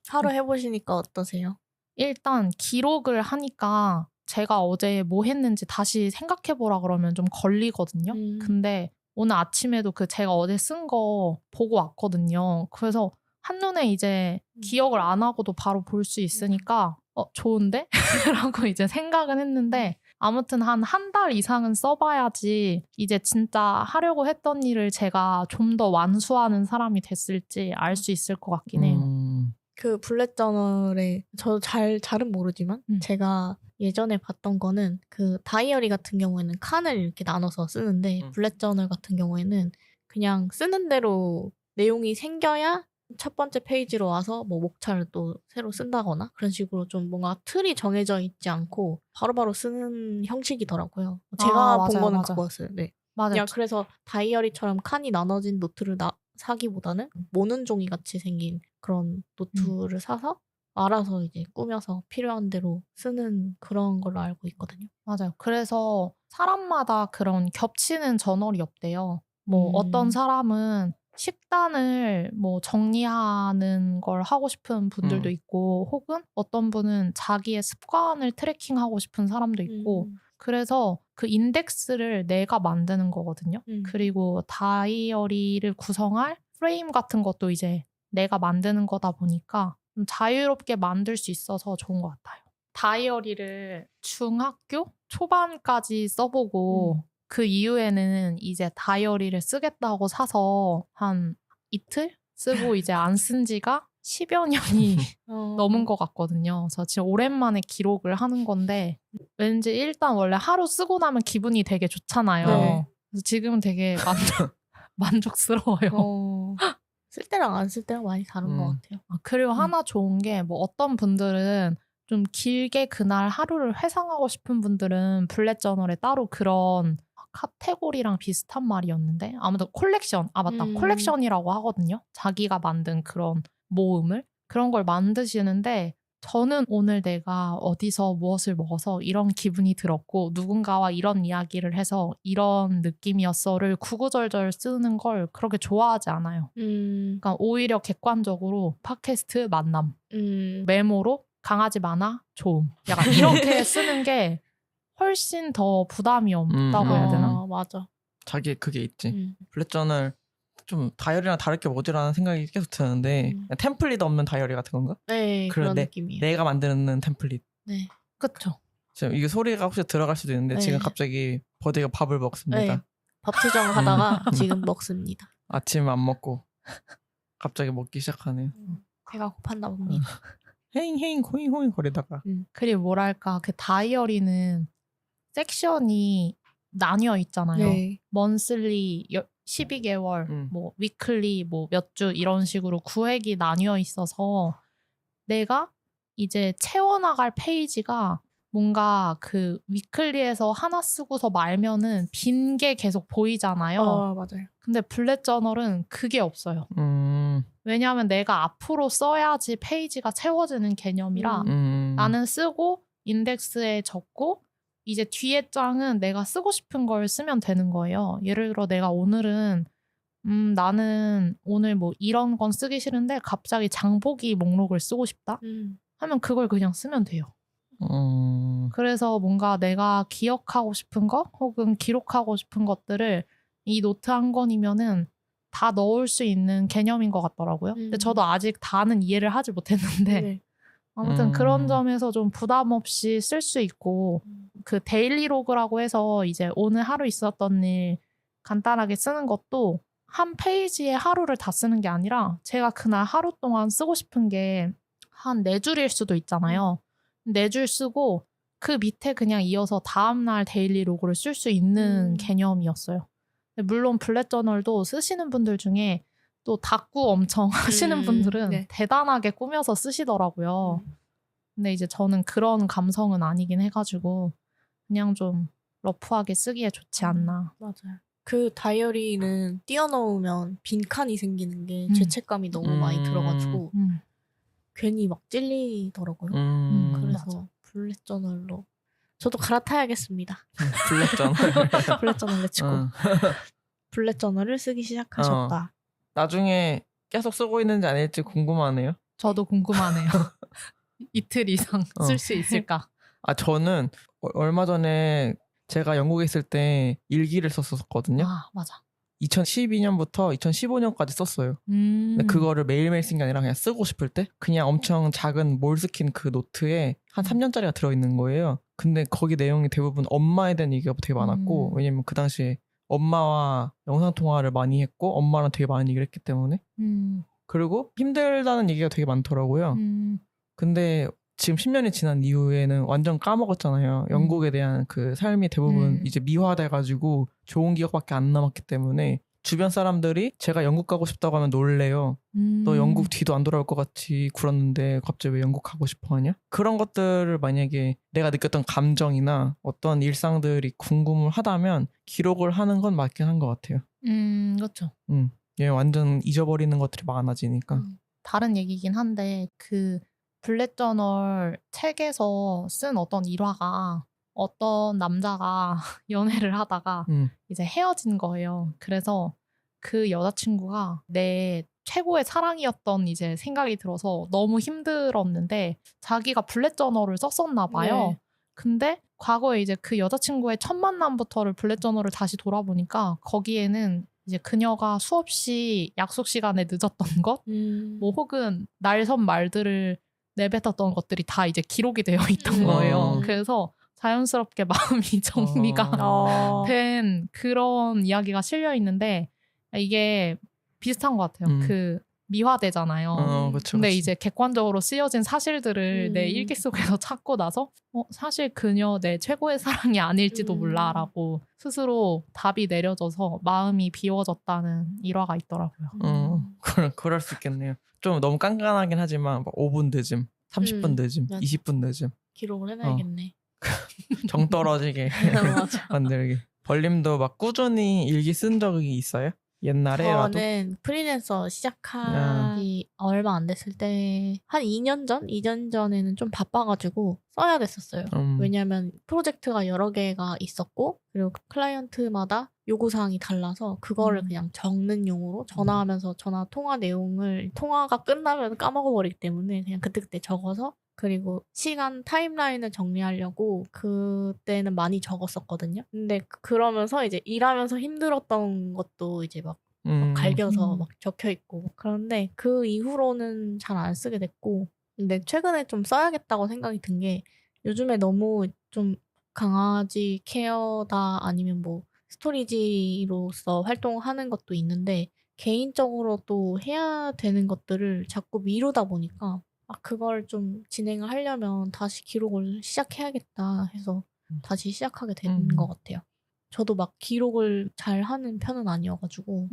하루 해보시니까 어떠세요? 일단 기록을 하니까 제가 어제 뭐 했는지 다시 생각해보라 그러면 좀 걸리거든요. 근데 오늘 아침에도 그 제가 어제 쓴 거 보고 왔거든요. 그래서 한눈에 이제 기억을 안 하고도 바로 볼 수 있으니까 좋은데? 라고 이제 생각은 했는데 아무튼 한 달 이상은 써봐야지 이제 진짜 하려고 했던 일을 제가 좀 더 완수하는 사람이 됐을지 알 수 있을 것 같긴 해요. 그 블랙저널에 저도 잘은 모르지만 제가 예전에 봤던 거는 그 다이어리 같은 경우에는 칸을 이렇게 나눠서 쓰는데 블랙저널 같은 경우에는 그냥 쓰는 대로 내용이 생겨야 첫 번째 페이지로 와서 뭐 목차를 또 새로 쓴다거나 그런 식으로 좀 뭔가 틀이 정해져 있지 않고 바로바로 쓰는 형식이더라고요. 제가 본 거는 그거였어요. 네. 맞아요. 그냥 그래서 다이어리처럼 칸이 나눠진 노트를 사기보다는 모는 종이 같이 생긴 그런 노트를 사서 알아서 이제 꾸며서 필요한 대로 쓰는 그런 걸로 알고 있거든요. 맞아요. 그래서 사람마다 그런 겹치는 저널이 없대요. 뭐 어떤 사람은 식단을 뭐 정리하는 걸 하고 싶은 분들도 있고 혹은 어떤 분은 자기의 습관을 트래킹하고 싶은 사람도 있고 그래서 그 인덱스를 내가 만드는 거거든요. 그리고 다이어리를 구성할 프레임 같은 것도 이제 내가 만드는 거다 보니까 좀 자유롭게 만들 수 있어서 좋은 것 같아요. 다이어리를 중학교 초반까지 써보고 그 이후에는 이제 다이어리를 쓰겠다고 사서 한 이틀 쓰고 이제 안 쓴 지가 10여 년이 넘은 것 같거든요. 그래서 진짜 오랜만에 기록을 하는 건데 왠지 일단 원래 하루 쓰고 나면 기분이 되게 좋잖아요. 네. 그래서 지금은 되게 만족스러워요. 쓸 때랑 안 쓸 때랑 많이 다른 것 같아요. 그리고 하나 좋은 게 뭐 어떤 분들은 좀 길게 그날 하루를 회상하고 싶은 분들은 블랙 저널에 따로 그런 카테고리랑 비슷한 말이었는데 아무튼 콜렉션, 맞다. 콜렉션이라고 하거든요. 자기가 만든 그런 모음을 그런 걸 만드시는데 저는 오늘 내가 어디서 무엇을 먹어서 이런 기분이 들었고 누군가와 이런 이야기를 해서 이런 느낌이었어를 구구절절 쓰는 걸 그렇게 좋아하지 않아요. 그러니까 오히려 객관적으로 팟캐스트 만남, 메모로 강아지 많아 좋음, 약간 이렇게 쓰는 게 훨씬 더 부담이 없다고 해야 되나? 맞아. 자기 그게 있지. 블랙 저널 좀 다이어리랑 다를 게 뭐지라는 생각이 계속 드는데 템플릿 없는 다이어리 같은 건가? 네, 그런 느낌이에요. 내가 만드는 템플릿. 네, 그쵸. 지금 이게 소리가 혹시 들어갈 수도 있는데 지금 갑자기 버디가 밥을 먹습니다. 네, 밥 투정하다가 지금 먹습니다. 아침 안 먹고 갑자기 먹기 시작하네요. 배가 고팠나 봅니다. 헤잉헤잉 호잉호잉 거리다가. 그리고 뭐랄까 그 다이어리는 섹션이 나뉘어 있잖아요. 네. 먼슬리 12개월, 뭐 위클리 뭐 몇 주 이런 식으로 구획이 나뉘어 있어서 내가 이제 채워나갈 페이지가 뭔가 그 위클리에서 하나 쓰고서 말면은 빈 게 계속 보이잖아요. 맞아요. 근데 블랙 저널은 그게 없어요. 왜냐하면 내가 앞으로 써야지 페이지가 채워지는 개념이라 나는 쓰고 인덱스에 적고 이제 뒤에 장은 내가 쓰고 싶은 걸 쓰면 되는 거예요. 예를 들어 내가 오늘은 나는 오늘 뭐 이런 건 쓰기 싫은데 갑자기 장보기 목록을 쓰고 싶다 하면 그걸 그냥 쓰면 돼요. 그래서 뭔가 내가 기억하고 싶은 거 혹은 기록하고 싶은 것들을 이 노트 한 권이면은 다 넣을 수 있는 개념인 것 같더라고요. 근데 저도 아직 다는 이해를 하지 못했는데 아무튼 그런 점에서 좀 부담 없이 쓸 수 있고 그 데일리 로그라고 해서 이제 오늘 하루 있었던 일 간단하게 쓰는 것도 한 페이지에 하루를 다 쓰는 게 아니라 제가 그날 하루 동안 쓰고 싶은 게 한 4줄일 수도 있잖아요. 4줄 쓰고 그 밑에 그냥 이어서 다음날 데일리 로그를 쓸 수 있는 개념이었어요. 물론 블랙 저널도 쓰시는 분들 중에 또 다꾸 엄청 하시는 분들은 대단하게 꾸며서 쓰시더라고요. 근데 이제 저는 그런 감성은 아니긴 해가지고 그냥 좀 러프하게 쓰기에 좋지 않나. 맞아요. 그 다이어리는 띄워놓으면 빈칸이 생기는 게 죄책감이 너무 많이 들어가지고 괜히 막 찔리더라고요. 그래서 맞아. 블랙 저널로 저도 갈아타야겠습니다. 블랙 저널. 블랙 저널 레츠고. 블랙 저널을 쓰기 시작하셨다. 나중에 계속 쓰고 있는지 아닐지 궁금하네요. 저도 궁금하네요. 이틀 이상 쓸 수 있을까? 저는 얼마 전에 제가 영국에 있을 때 일기를 썼었거든요. 맞아. 2012년부터 2015년까지 썼어요. 근데 그거를 매일매일 쓴 게 아니라 그냥 쓰고 싶을 때 그냥 엄청 작은 몰스킨 그 노트에 한 3년짜리가 들어있는 거예요. 근데 거기 내용이 대부분 엄마에 대한 얘기가 되게 많았고 왜냐면 그 당시에 엄마와 영상통화를 많이 했고 엄마랑 되게 많이 얘기를 했기 때문에 그리고 힘들다는 얘기가 되게 많더라고요. 근데 지금 10년이 지난 이후에는 완전 까먹었잖아요. 영국에 대한 그 삶이 대부분 이제 미화돼가지고 좋은 기억밖에 안 남았기 때문에 주변 사람들이 제가 영국 가고 싶다고 하면 놀래요. 너 영국 뒤도 안 돌아올 것 같이 굴었는데 갑자기 왜 영국 가고 싶어 하냐? 그런 것들을 만약에 내가 느꼈던 감정이나 어떤 일상들이 궁금하다면 기록을 하는 건 맞긴 한 것 같아요. 그렇죠. 얘 완전 잊어버리는 것들이 많아지니까. 다른 얘기긴 한데 그 블랙 저널 책에서 쓴 어떤 일화가 어떤 남자가 연애를 하다가 이제 헤어진 거예요. 그래서 그 여자친구가 내 최고의 사랑이었던 이제 생각이 들어서 너무 힘들었는데 자기가 블랙 저널을 썼었나 봐요. 네. 근데 과거에 이제 그 여자친구의 첫 만남부터를 블랙 저널을 다시 돌아보니까 거기에는 이제 그녀가 수없이 약속 시간에 늦었던 것, 뭐 혹은 날선 말들을 내뱉었던 것들이 다 이제 기록이 되어 있던 거예요. 그래서 자연스럽게 마음이 정리가 된 그런 이야기가 실려 있는데 이게 비슷한 것 같아요. 그 미화되잖아요. 그쵸, 근데 그쵸. 이제 객관적으로 쓰여진 사실들을 내 일기 속에서 찾고 나서 사실 그녀 내 최고의 사랑이 아닐지도 몰라라고 스스로 답이 내려져서 마음이 비워졌다는 일화가 있더라고요. 그럴 수 있겠네요. 좀 너무 깐깐하긴 하지만 5분 늦음, 30분 늦음, 맞아. 20분 늦음. 기록을 해놔야겠네. 정 떨어지게 맞아. 만들기. 벌님도 막 꾸준히 일기 쓴 적이 있어요? 옛날에라도? 저는 프리랜서 시작하기 얼마 안 됐을 때 한 2년 전? 2년 전에는 좀 바빠가지고 써야 됐었어요. 왜냐면 프로젝트가 여러 개가 있었고 그리고 클라이언트마다 요구사항이 달라서 그거를 그냥 적는 용으로 전화하면서 전화 통화 내용을 통화가 끝나면 까먹어버리기 때문에 그냥 그때그때 적어서 그리고 시간 타임라인을 정리하려고 그때는 많이 적었었거든요. 근데 그러면서 이제 일하면서 힘들었던 것도 이제 막 갈겨서 막 적혀 있고 그런데 그 이후로는 잘 안 쓰게 됐고 근데 최근에 좀 써야겠다고 생각이 든 게 요즘에 너무 좀 강아지 케어다 아니면 뭐 스토리지로서 활동하는 것도 있는데 개인적으로 또 해야 되는 것들을 자꾸 미루다 보니까 그걸 좀 진행을 하려면 다시 기록을 시작해야겠다 해서 다시 시작하게 된 것 같아요. 저도 막 기록을 잘 하는 편은 아니어가지고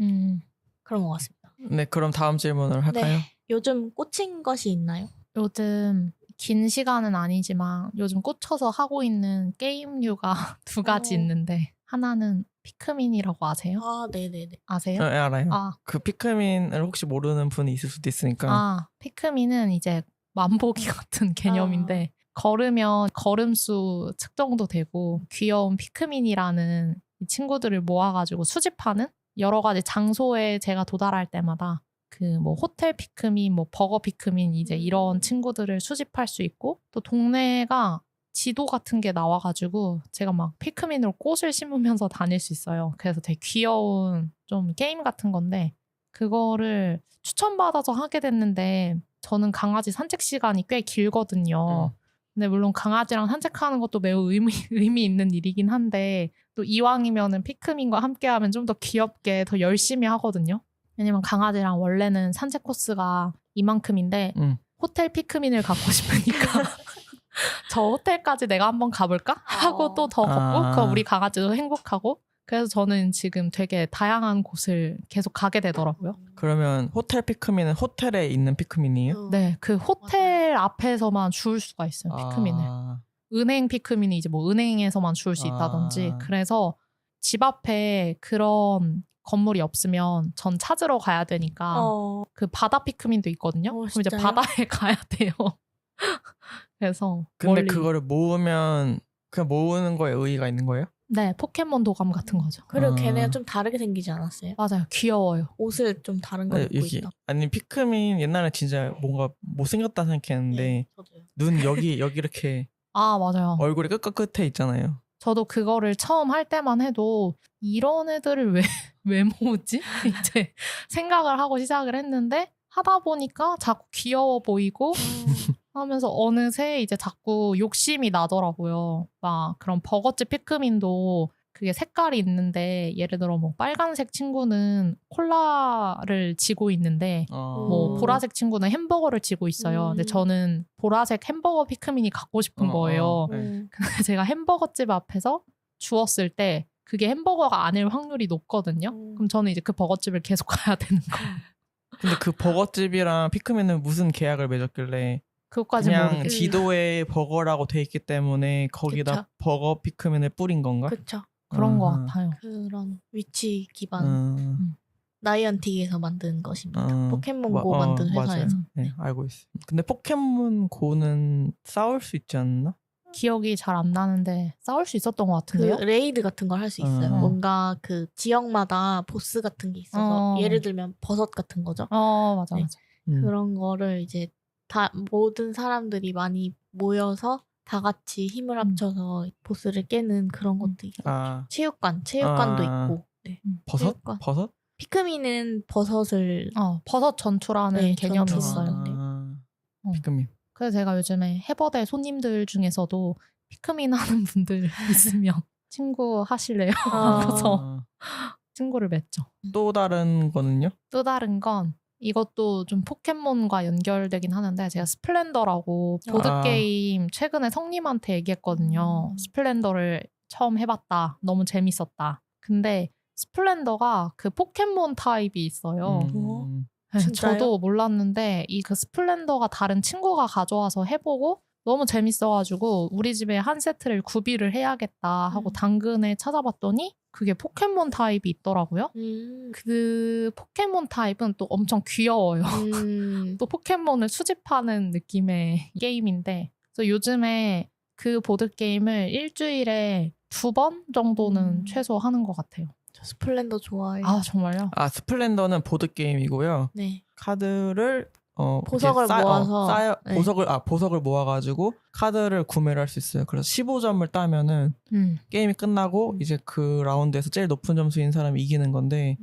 그런 것 같습니다. 네, 그럼 다음 질문을 할까요? 네. 요즘 꽂힌 것이 있나요? 요즘 긴 시간은 아니지만 요즘 꽂혀서 하고 있는 게임류가 두 가지 있는데 하나는 피크민이라고 아세요? 아, 네네네. 아세요? 네, 알아요. 아, 그 피크민을 혹시 모르는 분이 있을 수도 있으니까. 피크민은 이제 만보기 같은 개념인데 걸으면 걸음수 측정도 되고 귀여운 피크민이라는 이 친구들을 모아가지고 수집하는 여러 가지 장소에 제가 도달할 때마다 그 뭐 호텔 피크민, 뭐 버거 피크민 이제 이런 친구들을 수집할 수 있고 또 동네가 지도 같은 게 나와가지고 제가 막 피크민으로 꽃을 심으면서 다닐 수 있어요. 그래서 되게 귀여운 좀 게임 같은 건데 그거를 추천받아서 하게 됐는데 저는 강아지 산책 시간이 꽤 길거든요. 근데 물론 강아지랑 산책하는 것도 매우 의미 있는 일이긴 한데 또 이왕이면은 피크민과 함께하면 좀 더 귀엽게 더 열심히 하거든요. 왜냐면 강아지랑 원래는 산책 코스가 이만큼인데 호텔 피크민을 갖고 싶으니까 저 호텔까지 내가 한번 가볼까? 하고 또 더 걷고 그럼 우리 강아지도 행복하고 그래서 저는 지금 되게 다양한 곳을 계속 가게 되더라고요. 그러면 호텔 피크민은 호텔에 있는 피크민이에요? 네, 그 호텔 앞에서만 주울 수가 있어요, 피크민을. 은행 피크민이 이제 뭐 은행에서만 주울 수 있다든지 그래서 집 앞에 그런 건물이 없으면 전 찾으러 가야 되니까 그 바다 피크민도 있거든요. 그럼 이제 바다에 가야 돼요. 그래서 근데 그거를 모으면 그냥 모으는 거에 의의가 있는 거예요? 네, 포켓몬 도감 같은 거죠. 그리고 걔네가 좀 다르게 생기지 않았어요? 맞아요. 귀여워요. 옷을 좀 다른 거 입고 있다. 아니 피크민 옛날에 진짜 뭔가 못생겼다 생각했는데 네, 저도요. 눈 여기 이렇게 맞아요. 얼굴이 끝에 있잖아요. 저도 그거를 처음 할 때만 해도 이런 애들을 왜 모으지? 이제 생각을 하고 시작을 했는데 하다 보니까 자꾸 귀여워 보이고 하면서 어느새 이제 자꾸 욕심이 나더라고요. 막 그런 버거집 피크민도 그게 색깔이 있는데 예를 들어 뭐 빨간색 친구는 콜라를 지고 있는데 뭐 보라색 친구는 햄버거를 지고 있어요. 근데 저는 보라색 햄버거 피크민이 갖고 싶은 거예요. 근데 제가 햄버거집 앞에서 주웠을 때 그게 햄버거가 아닐 확률이 높거든요. 그럼 저는 이제 그 버거집을 계속 가야 되는 거예요. 근데 그 버거집이랑 피크민은 무슨 계약을 맺었길래 그것까지 그냥 모르겠어요. 지도에 버거라고 돼 있기 때문에 거기다 그쵸. 버거 피크민을 뿌린 건가? 그쵸. 그런 것 같아요. 그런 위치 기반 나이언틱에서 만든 것입니다. 포켓몬고 만든 회사에서. 네, 알고 있어요. 근데 포켓몬고는 싸울 수 있지 않나? 기억이 잘 안 나는데 싸울 수 있었던 것 같은데요? 그 레이드 같은 걸 할 수 있어요. 뭔가 그 지역마다 보스 같은 게 있어서 예를 들면 버섯 같은 거죠. 맞아. 그런 거를 이제 다 모든 사람들이 많이 모여서 다 같이 힘을 합쳐서 보스를 깨는 그런 것도 있어요. 체육관도 있고. 네. 버섯? 체육관. 버섯? 피크민은 버섯을 버섯 전투라는 개념이 전투. 있어요. 피크민. 그래서 제가 요즘에 해버대 손님들 중에서도 피크민 하는 분들 있으면 친구 하실래요? 하고서 친구를 맺죠. 또 다른 거는요? 또 다른 건 이것도 좀 포켓몬과 연결되긴 하는데 제가 스플렌더라고 보드게임 최근에 성님한테 얘기했거든요. 스플렌더를 처음 해봤다. 너무 재밌었다. 근데 스플렌더가 그 포켓몬 타입이 있어요. 네, 진짜요? 저도 몰랐는데 이 그 스플렌더가 다른 친구가 가져와서 해보고 너무 재밌어가지고 우리 집에 한 세트를 구비를 해야겠다 하고 당근에 찾아봤더니 그게 포켓몬 타입이 있더라고요. 그 포켓몬 타입은 또 엄청 귀여워요. 또 포켓몬을 수집하는 느낌의 게임인데 그래서 요즘에 그 보드게임을 일주일에 2번 정도는 최소 하는 것 같아요. 저 스플렌더 좋아해요. 아 정말요? 스플렌더는 보드게임이고요. 네. 카드를 보석을 모아서 네. 보석을 모아가지고 카드를 구매를 할 수 있어요. 그래서 15점을 따면은 게임이 끝나고 이제 그 라운드에서 제일 높은 점수인 사람이 이기는 건데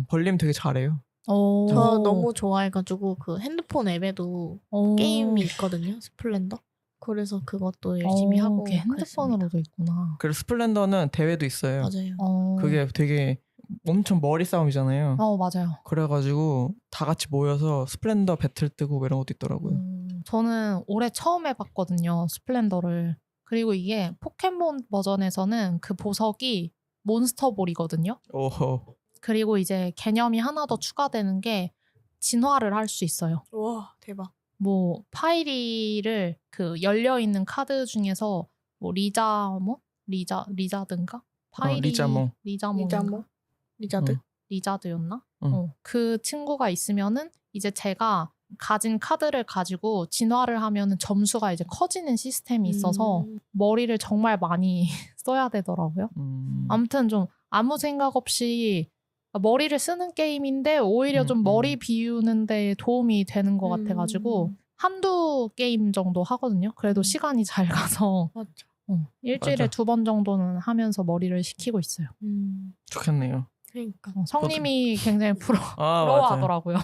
벌림 되게 잘해요. 저 너무 좋아해가지고 그 핸드폰 앱에도 게임이 있거든요. 스플렌더. 그래서 그것도 열심히 하고 그게 핸드폰으로도 있구나. 그리고 스플렌더는 대회도 있어요. 맞아요. 그게 되게 엄청 머리 싸움이잖아요. 맞아요. 그래가지고 다 같이 모여서 스플렌더 배틀 뜨고 이런 것도 있더라고요. 저는 올해 처음 해봤거든요. 스플렌더를. 그리고 이게 포켓몬 버전에서는 그 보석이 몬스터볼이거든요. 오호. 그리고 이제 개념이 하나 더 추가되는 게 진화를 할 수 있어요. 와 대박. 뭐 파이리를 그 열려있는 카드 중에서 뭐 리자든가? 파이리 리자몽. 리자드? 리자드였나? 그 친구가 있으면은 이제 제가 가진 카드를 가지고 진화를 하면은 점수가 이제 커지는 시스템이 있어서 머리를 정말 많이 써야 되더라고요. 아무튼 좀 아무 생각 없이 머리를 쓰는 게임인데 오히려 좀 머리 비우는 데 도움이 되는 것 같아가지고 한두 게임 정도 하거든요. 그래도 시간이 잘 가서 맞죠. 일주일에 맞아. 2번 정도는 하면서 머리를 식히고 있어요. 좋겠네요. 그러니까. 성님이 굉장히 부러워하더라고요.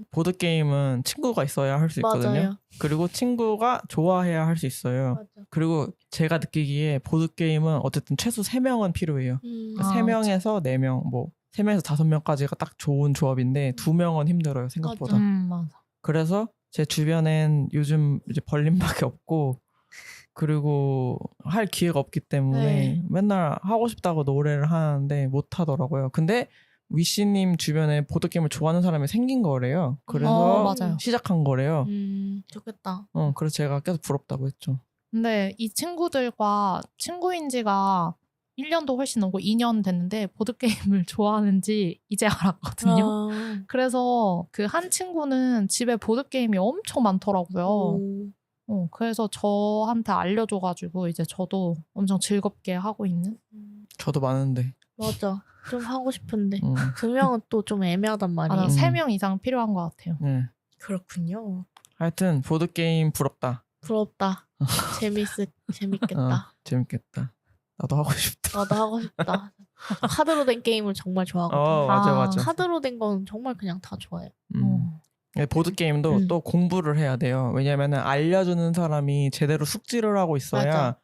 보드게임은 친구가 있어야 할 수 있거든요. 맞아요. 그리고 친구가 좋아해야 할 수 있어요. 맞아. 그리고 제가 느끼기에 보드게임은 어쨌든 최소 3명은 필요해요. 3명에서 4명, 뭐 3명에서 5명까지가 딱 좋은 조합인데 2명은 힘들어요, 생각보다. 맞아. 그래서 제 주변엔 요즘 이제 벌림밖에 없고 그리고 할 기회가 없기 때문에 네. 맨날 하고 싶다고 노래를 하는데 못 하더라고요. 근데 위시님 주변에 보드게임을 좋아하는 사람이 생긴 거래요. 그래서 맞아요. 시작한 거래요. 좋겠다. 그래서 제가 계속 부럽다고 했죠. 근데 이 친구들과 친구인 지가 1년도 훨씬 넘고 2년 됐는데 보드게임을 좋아하는지 이제 알았거든요. 그래서 그 한 친구는 집에 보드게임이 엄청 많더라고요. 그래서 저한테 알려줘가지고 이제 저도 엄청 즐겁게 하고 있는. 저도 많은데. 맞아. 좀 하고 싶은데 2명은 또 좀 애매하단 말이에요. 3명 이상 필요한 것 같아요. 네. 그렇군요. 하여튼 보드게임 부럽다. 재밌겠다. 재밌겠다. 나도 하고 싶다. 나도 하고 싶다. 카드로 된 게임을 정말 좋아하거든요. 맞아. 카드로 된 건 정말 그냥 다 좋아해요. 보드게임도 또 공부를 해야 돼요. 왜냐면은 알려주는 사람이 제대로 숙지를 하고 있어야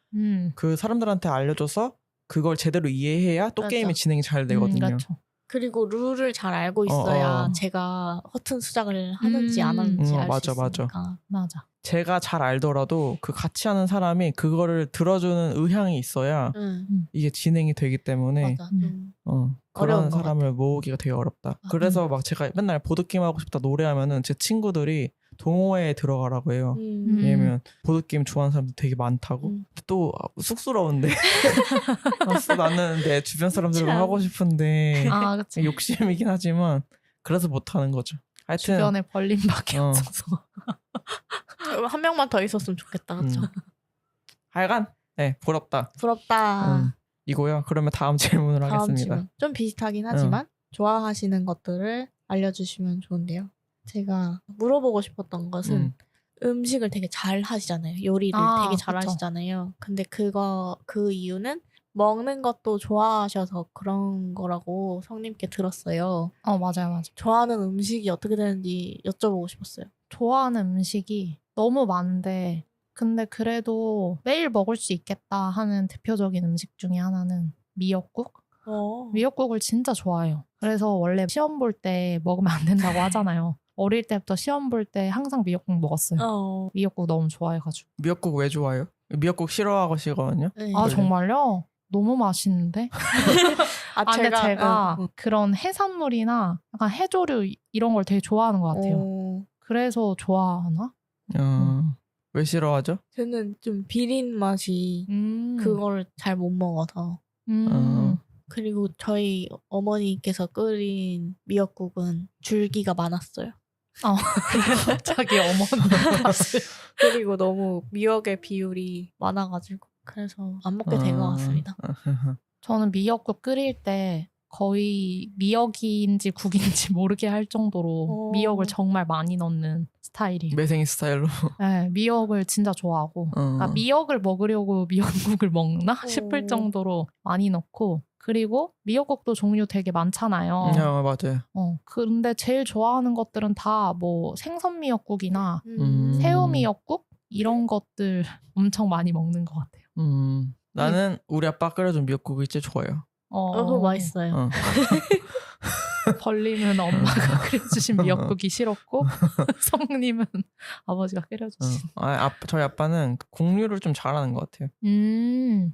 그 사람들한테 알려줘서 그걸 제대로 이해해야 또 게임이 진행이 잘 되거든요. 그렇죠. 그리고 룰을 잘 알고 있어야 제가 허튼 수작을 하는지 안 하는지 알 수 있으니까. 맞아. 제가 잘 알더라도 그 같이 하는 사람이 그거를 들어주는 의향이 있어야 이게 진행이 되기 때문에 맞아. 그런 사람을 모으기가 되게 어렵다. 그래서 막 제가 맨날 보드게임 하고 싶다 노래하면은 제 친구들이 동호회에 들어가라고 해요. 왜냐면 보드게임 좋아하는 사람들 되게 많다고. 또 쑥스러운데 나는 내 주변 사람들과 하고 싶은데 욕심이긴 하지만 그래서 못하는 거죠. 하여튼 주변에 벌림밖에 없어서 한 명만 더 있었으면 좋겠다. 그렇죠? 하여간 부럽다. 이고요. 그러면 다음 질문을 하겠습니다. 질문. 좀 비슷하긴 하지만 좋아하시는 것들을 알려주시면 좋은데요. 제가 물어보고 싶었던 것은 음식을 되게 잘 하시잖아요. 요리를 되게 잘 하시잖아요. 근데 그 이유는 먹는 것도 좋아하셔서 그런 거라고 성님께 들었어요. 맞아요. 좋아하는 음식이 어떻게 되는지 여쭤보고 싶었어요. 좋아하는 음식이 너무 많은데 근데 그래도 매일 먹을 수 있겠다 하는 대표적인 음식 중에 하나는 미역국? 미역국을 진짜 좋아해요. 그래서 원래 시험 볼 때 먹으면 안 된다고 하잖아요. 어릴 때부터 시험 볼 때 항상 미역국 먹었어요. 미역국 너무 좋아해가지고. 미역국 왜 좋아해요? 미역국 싫어하시거든요. 네. 아 정말요? 너무 맛있는데? 근데 제가 그런 해산물이나 약간 해조류 이런 걸 되게 좋아하는 것 같아요. 그래서 좋아하나? 왜 싫어하죠? 저는 좀 비린 맛이 그걸 잘 못 먹어서. 그리고 저희 어머니께서 끓인 미역국은 줄기가 많았어요. 자기 어머니. 그리고 너무 미역의 비율이 많아가지고 그래서 안 먹게 된 것 같습니다. 저는 미역국 끓일 때 거의 미역인지 국인지 모르게 할 정도로 미역을 정말 많이 넣는 스타일이에요. 매생이 스타일로. 네, 미역을 진짜 좋아하고 그러니까 미역을 먹으려고 미역국을 먹나 싶을 정도로 많이 넣고 그리고 미역국도 종류 되게 많잖아요. 맞아요. 근데 제일 좋아하는 것들은 다 뭐 생선 미역국이나 새우 미역국 이런 것들 엄청 많이 먹는 것 같아요. 나는 우리 아빠 끓여준 미역국이 진짜 좋아요. 그거 맛있어요. 벌림은 엄마가 끓여주신 미역국이 싫었고 성님은 아버지가 끓여주신. 저희 아빠는 국류를 좀 잘하는 것 같아요.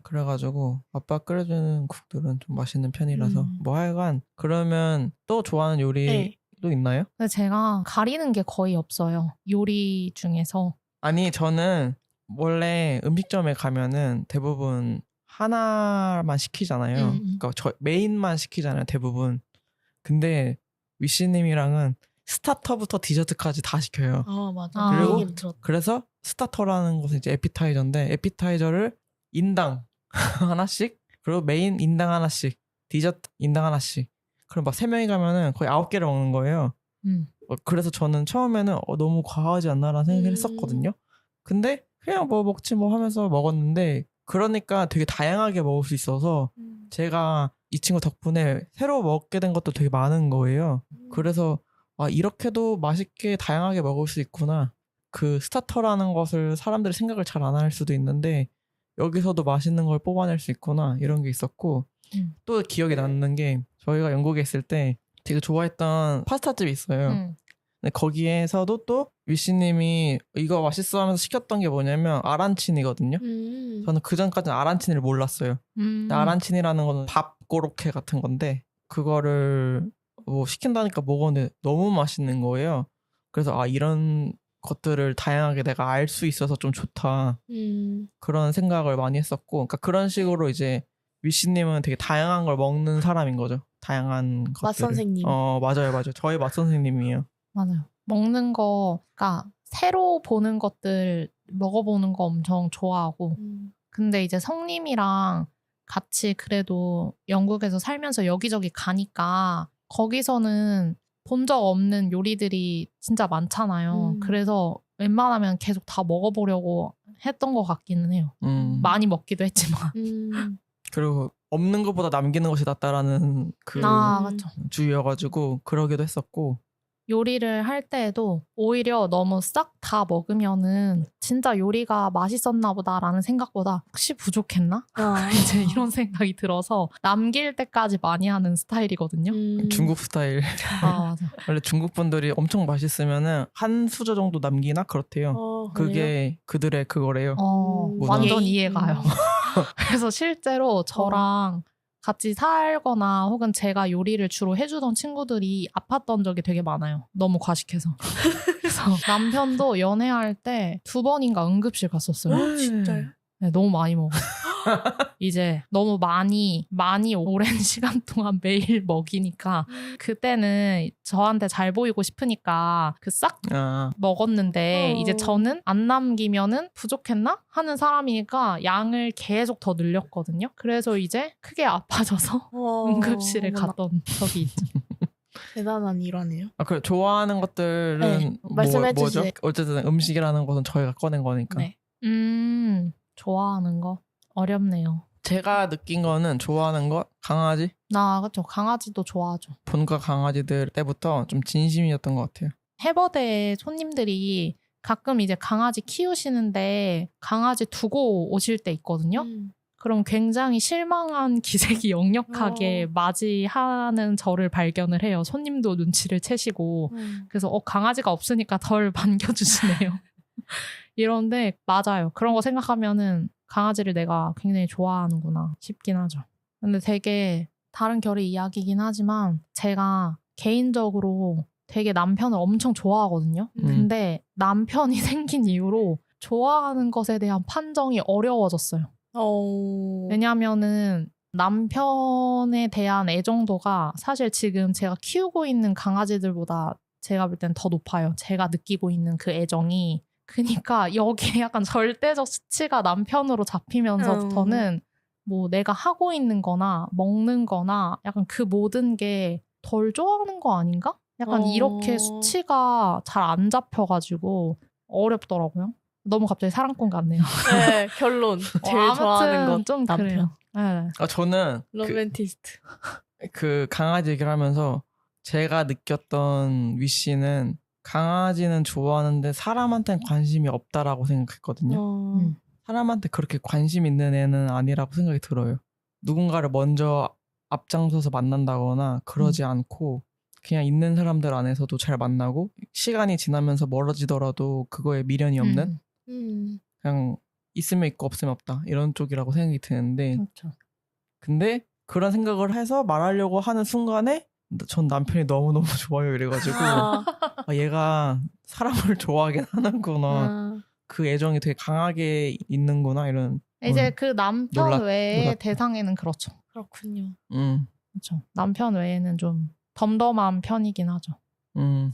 그래가지고 아빠 끓여주는 국들은 좀 맛있는 편이라서 뭐 하여간 그러면 또 좋아하는 요리도 있나요? 근데 제가 가리는 게 거의 없어요. 요리 중에서. 아니 저는 원래 음식점에 가면은 대부분 하나만 시키잖아요. 그러니까 메인만 시키잖아요, 대부분. 근데 위시님이랑은 스타터부터 디저트까지 다 시켜요. 맞아. 그리고 그래서 스타터라는 것은 이제 에피타이저인데 에피타이저를 인당 하나씩 그리고 메인 인당 하나씩 디저트 인당 하나씩 그럼 막 3명이 가면은 거의 9개를 먹는 거예요. 그래서 저는 처음에는 너무 과하지 않나라는 생각을 했었거든요. 근데 그냥 뭐 먹지 뭐 하면서 먹었는데 그러니까 되게 다양하게 먹을 수 있어서 제가 이 친구 덕분에 새로 먹게 된 것도 되게 많은 거예요. 그래서 이렇게도 맛있게 다양하게 먹을 수 있구나. 그 스타터라는 것을 사람들이 생각을 잘 안 할 수도 있는데 여기서도 맛있는 걸 뽑아낼 수 있구나 이런 게 있었고 또 기억에 남는 게 저희가 영국에 있을 때 되게 좋아했던 파스타집이 있어요. 근데 거기에서도 또 위시님이 이거 맛있어 하면서 시켰던 게 뭐냐면 아란치니거든요. 저는 그전까지는 아란치니를 몰랐어요. 근데 아란치니라는 거는 밥 고로케 같은 건데 그거를 뭐 시킨다니까 먹었는데 너무 맛있는 거예요. 그래서 이런 것들을 다양하게 내가 알 수 있어서 좀 좋다. 그런 생각을 많이 했었고 그러니까 그런 식으로 이제 위시님은 되게 다양한 걸 먹는 사람인 거죠. 다양한 것들을. 맛선생님. 맞아요. 저희 맛선생님이에요. 맞아요. 먹는 거가 새로 보는 것들 먹어보는 거 엄청 좋아하고 근데 이제 성님이랑 같이 그래도 영국에서 살면서 여기저기 가니까 거기서는 본 적 없는 요리들이 진짜 많잖아요. 그래서 웬만하면 계속 다 먹어보려고 했던 것 같기는 해요. 많이 먹기도 했지만. 그리고 없는 것보다 남기는 것이 낫다라는 그 맞죠. 주의여가지고 그러기도 했었고 요리를 할 때에도 오히려 너무 싹 다 먹으면은 진짜 요리가 맛있었나 보다라는 생각보다 혹시 부족했나? 이제 이런 생각이 들어서 남길 때까지 많이 하는 스타일이거든요. 중국 스타일. 맞아. 원래 중국 분들이 엄청 맛있으면은 한 수저 정도 남기나 그렇대요. 그게 그들의 그거래요. 완전 이해가요. 그래서 실제로 저랑 같이 살거나 혹은 제가 요리를 주로 해주던 친구들이 아팠던 적이 되게 많아요. 너무 과식해서. 그래서 남편도 연애할 때 2번인가 응급실 갔었어요. 진짜요? 네, 너무 많이 먹어요. 이제 너무 많이 오랜 시간 동안 매일 먹이니까 그때는 저한테 잘 보이고 싶으니까 그 싹 먹었는데 이제 저는 안 남기면은 부족했나? 하는 사람이니까 양을 계속 더 늘렸거든요. 그래서 이제 크게 아파져서 응급실에 갔던 적이 있죠. 대단한 일화네요. 그래 좋아하는 것들은 뭐죠? 어쨌든 음식이라는 것은 저희가 꺼낸 거니까. 네. 좋아하는 거 어렵네요. 제가 느낀 거는 좋아하는 거 강아지? 그렇죠. 강아지도 좋아하죠. 본가 강아지들 때부터 좀 진심이었던 것 같아요. 해버드에 손님들이 가끔 이제 강아지 키우시는데 강아지 두고 오실 때 있거든요. 그럼 굉장히 실망한 기색이 역력하게 맞이하는 저를 발견을 해요. 손님도 눈치를 채시고 그래서 강아지가 없으니까 덜 반겨주시네요. 이런데 맞아요. 그런 거 생각하면은 강아지를 내가 굉장히 좋아하는구나 싶긴 하죠. 근데 되게 다른 결의 이야기이긴 하지만 제가 개인적으로 되게 남편을 엄청 좋아하거든요. 근데 남편이 생긴 이후로 좋아하는 것에 대한 판정이 어려워졌어요. 왜냐면은 남편에 대한 애정도가 사실 지금 제가 키우고 있는 강아지들보다 제가 볼 땐 더 높아요. 제가 느끼고 있는 그 애정이. 그러니까 여기에 약간 절대적 수치가 남편으로 잡히면서부터는 뭐 내가 하고 있는 거나 먹는 거나 약간 그 모든 게 덜 좋아하는 거 아닌가? 약간 이렇게 수치가 잘 안 잡혀가지고 어렵더라고요. 너무 갑자기 사랑꾼 같네요. 네, 결론. 제일 좋아하는 건 좀 남편. 그래요. 네. 저는 로맨티스트. 그 강아지 얘기를 하면서 제가 느꼈던 위씨는 강아지는 좋아하는데 사람한테는 관심이 없다라고 생각했거든요. 사람한테 그렇게 관심 있는 애는 아니라고 생각이 들어요. 누군가를 먼저 앞장서서 만난다거나 그러지 않고 그냥 있는 사람들 안에서도 잘 만나고 시간이 지나면서 멀어지더라도 그거에 미련이 없는 그냥 있으면 있고 없으면 없다 이런 쪽이라고 생각이 드는데 그렇죠. 근데 그런 생각을 해서 말하려고 하는 순간에 전 남편이 너무너무 좋아요 이래가지고 얘가 사람을 좋아하긴 하는구나 그 애정이 되게 강하게 있는구나 이런 이제 그 남편 외의 놀랐다. 대상에는 그렇죠. 그렇군요. 그렇죠. 남편 외에는 좀 덤덤한 편이긴 하죠.